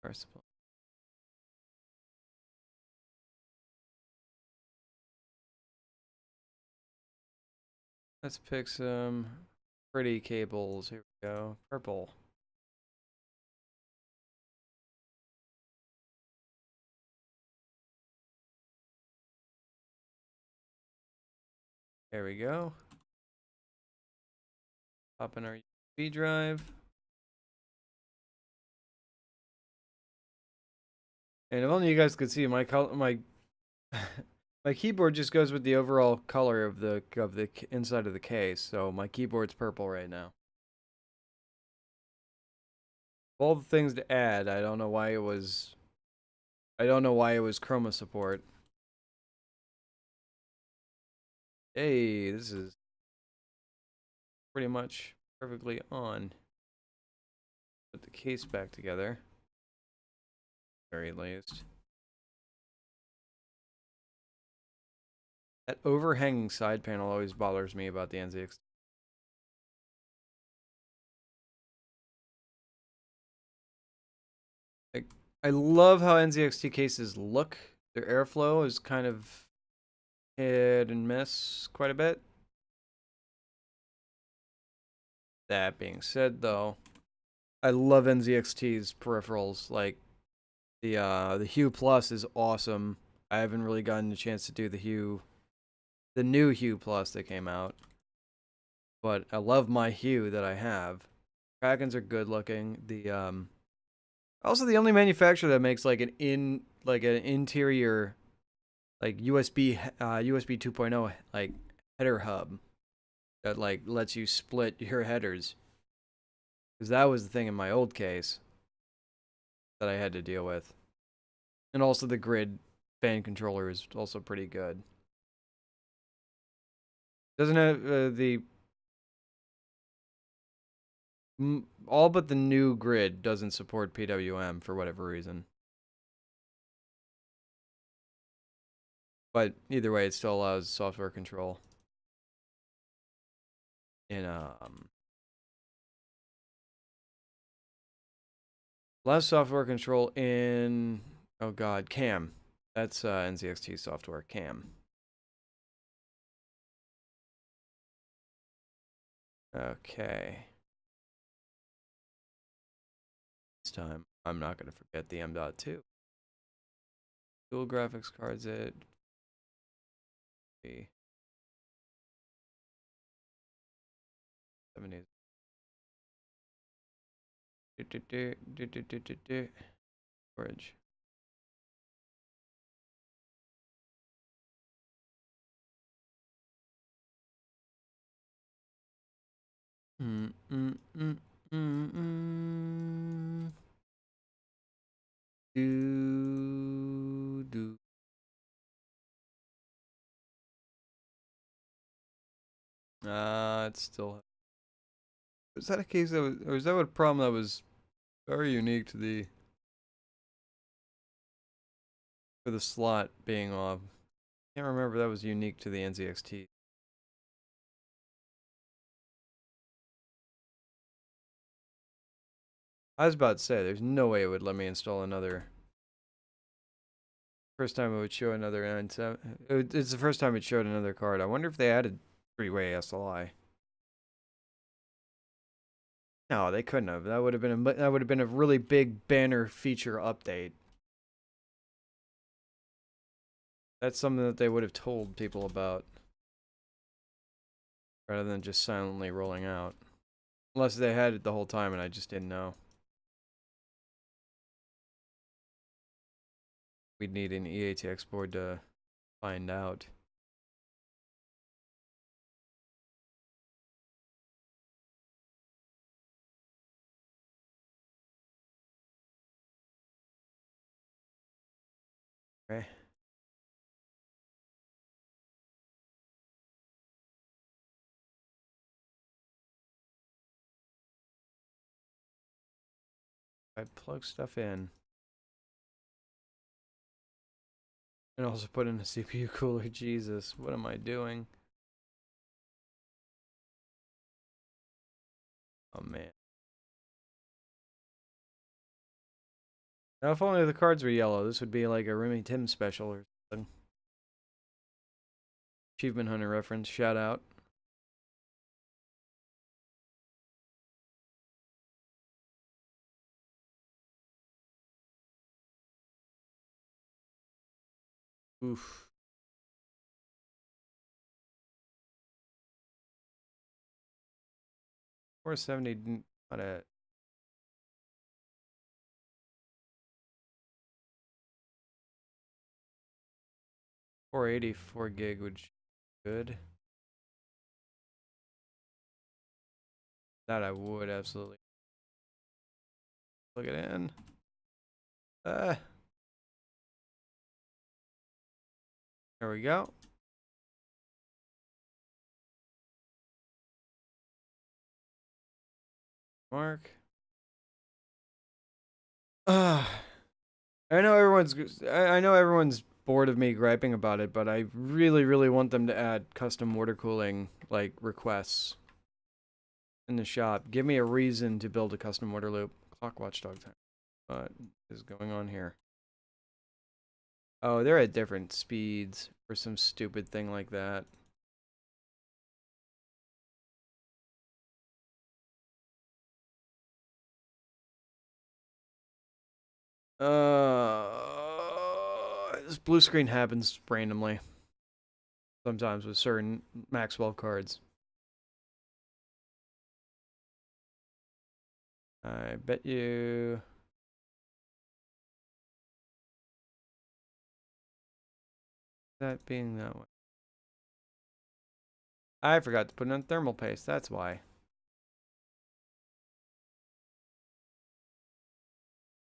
Power supply. Let's pick some pretty cables. Here we go. Purple. There we go. Pop in our USB drive. And if only you guys could see my color, my my keyboard just goes with the overall color of the inside of the case. So my keyboard's purple right now. All the things to add, I don't know why it was chroma support. Hey, this is pretty much perfectly on. Put the case back together. Very least. That overhanging side panel always bothers me about the NZX. Like, I love how NZXT cases look. Their airflow is kind of hit and miss quite a bit. That being said, though, I love NZXT's peripherals. Like the Hue Plus is awesome. I haven't really gotten a chance to do the new Hue Plus that came out, but I love my Hue that I have. Krakens are good looking. Also the only manufacturer that makes like an interior like USB 2.0 like header hub that like lets you split your headers. Because that was the thing in my old case that I had to deal with. And also the grid fan controller is also pretty good. Doesn't have all but the new grid doesn't support PWM for whatever reason. But either way, it still allows software control in allows software control in, oh god, CAM. That's NZXT software, CAM. Okay. This time, I'm not going to forget the M.2. Dual graphics cards it. The 70s. Storage. Mm, mm, mm, mm, mm. Do. It's still. Was that a case that was, or was that a problem that was very unique to the, for the slot being off? Can't remember if that was unique to the NZXT. I was about to say, there's no way it would let me install another. First time it would show another N7. It's the first time it showed another card. I wonder if they added three-way SLI. No, they couldn't have. That would have been a really big banner feature update. That's something that they would have told people about, rather than just silently rolling out. Unless they had it the whole time and I just didn't know. We'd need an EATX board to find out. Okay. I plug stuff in. And also put in a CPU cooler. Jesus, what am I doing? Oh man. Now if only the cards were yellow, this would be like a Remy Tim special or something. Achievement Hunter reference, shout out. Oof. 470 not a 480 4 gig would be good. That I would absolutely plug it in. There we go. Mark. I know everyone's bored of me griping about it, but I really, really want them to add custom water cooling like requests in the shop. Give me a reason to build a custom water loop. Clock watchdog time. What is going on here? Oh, they're at different speeds for some stupid thing like that. This blue screen happens randomly. Sometimes with certain Maxwell cards. I bet you... that being that way. I forgot to put in thermal paste, that's why.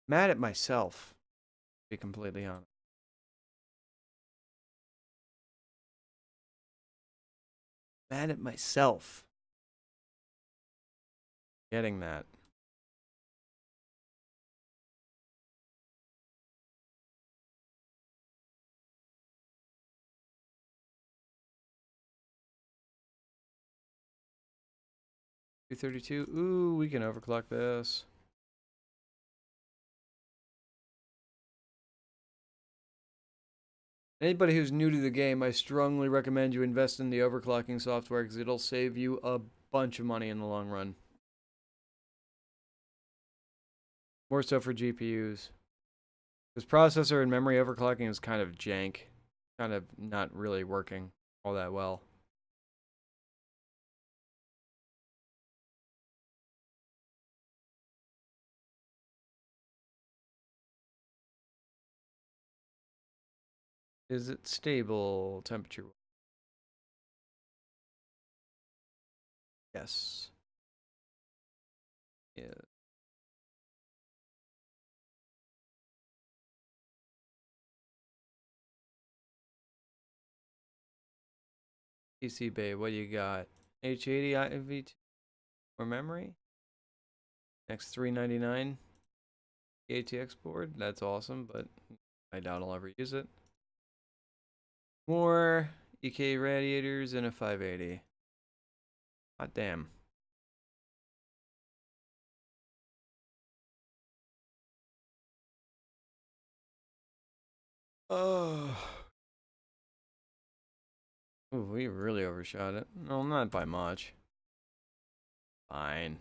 Mad at myself, to be completely honest. Mad at myself. Getting that. 232. Ooh, we can overclock this. Anybody who's new to the game, I strongly recommend you invest in the overclocking software because it'll save you a bunch of money in the long run. More so for GPUs. Because processor and memory overclocking is kind of jank. Kind of not really working all that well. Is it stable temperature? Yes. Yeah. PC Bay, what do you got? H80 IV2 or memory? X399 ATX board. That's awesome, but I doubt I'll ever use it. More EK radiators and a 580. Hot damn. Oh. Ooh, we really overshot it. No, not by much. Fine.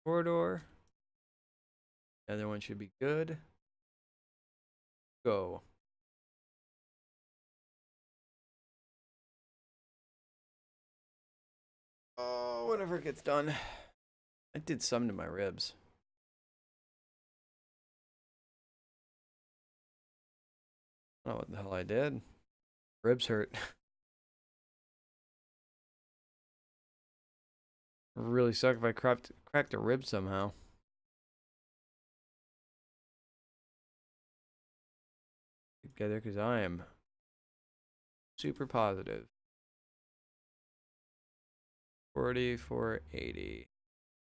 Corridor. The other one should be good. Go. Oh, whatever it gets done. I did some to my ribs. I don't know what the hell I did. Ribs hurt. Really suck if I cracked a rib somehow. Together because I am super positive. 4480.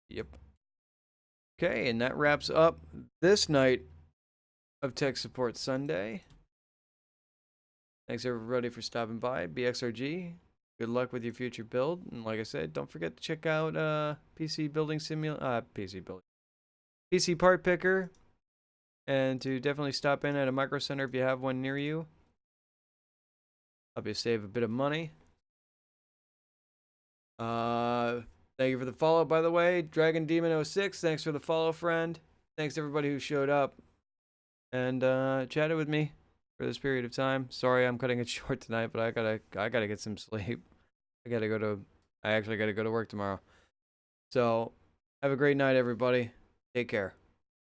Yep. Okay, and that wraps up this night of Tech Support Sunday. Thanks everybody for stopping by. BXRG. Good luck with your future build. And like I said, don't forget to check out PC Part Picker. And to definitely stop in at a Micro Center if you have one near you. Help you save a bit of money. Thank you for the follow, by the way. Dragon Demon 06, thanks for the follow, friend. Thanks everybody who showed up and chatted with me for this period of time. Sorry I'm cutting it short tonight, but I gotta get some sleep. I actually gotta go to work tomorrow. So have a great night, everybody. Take care.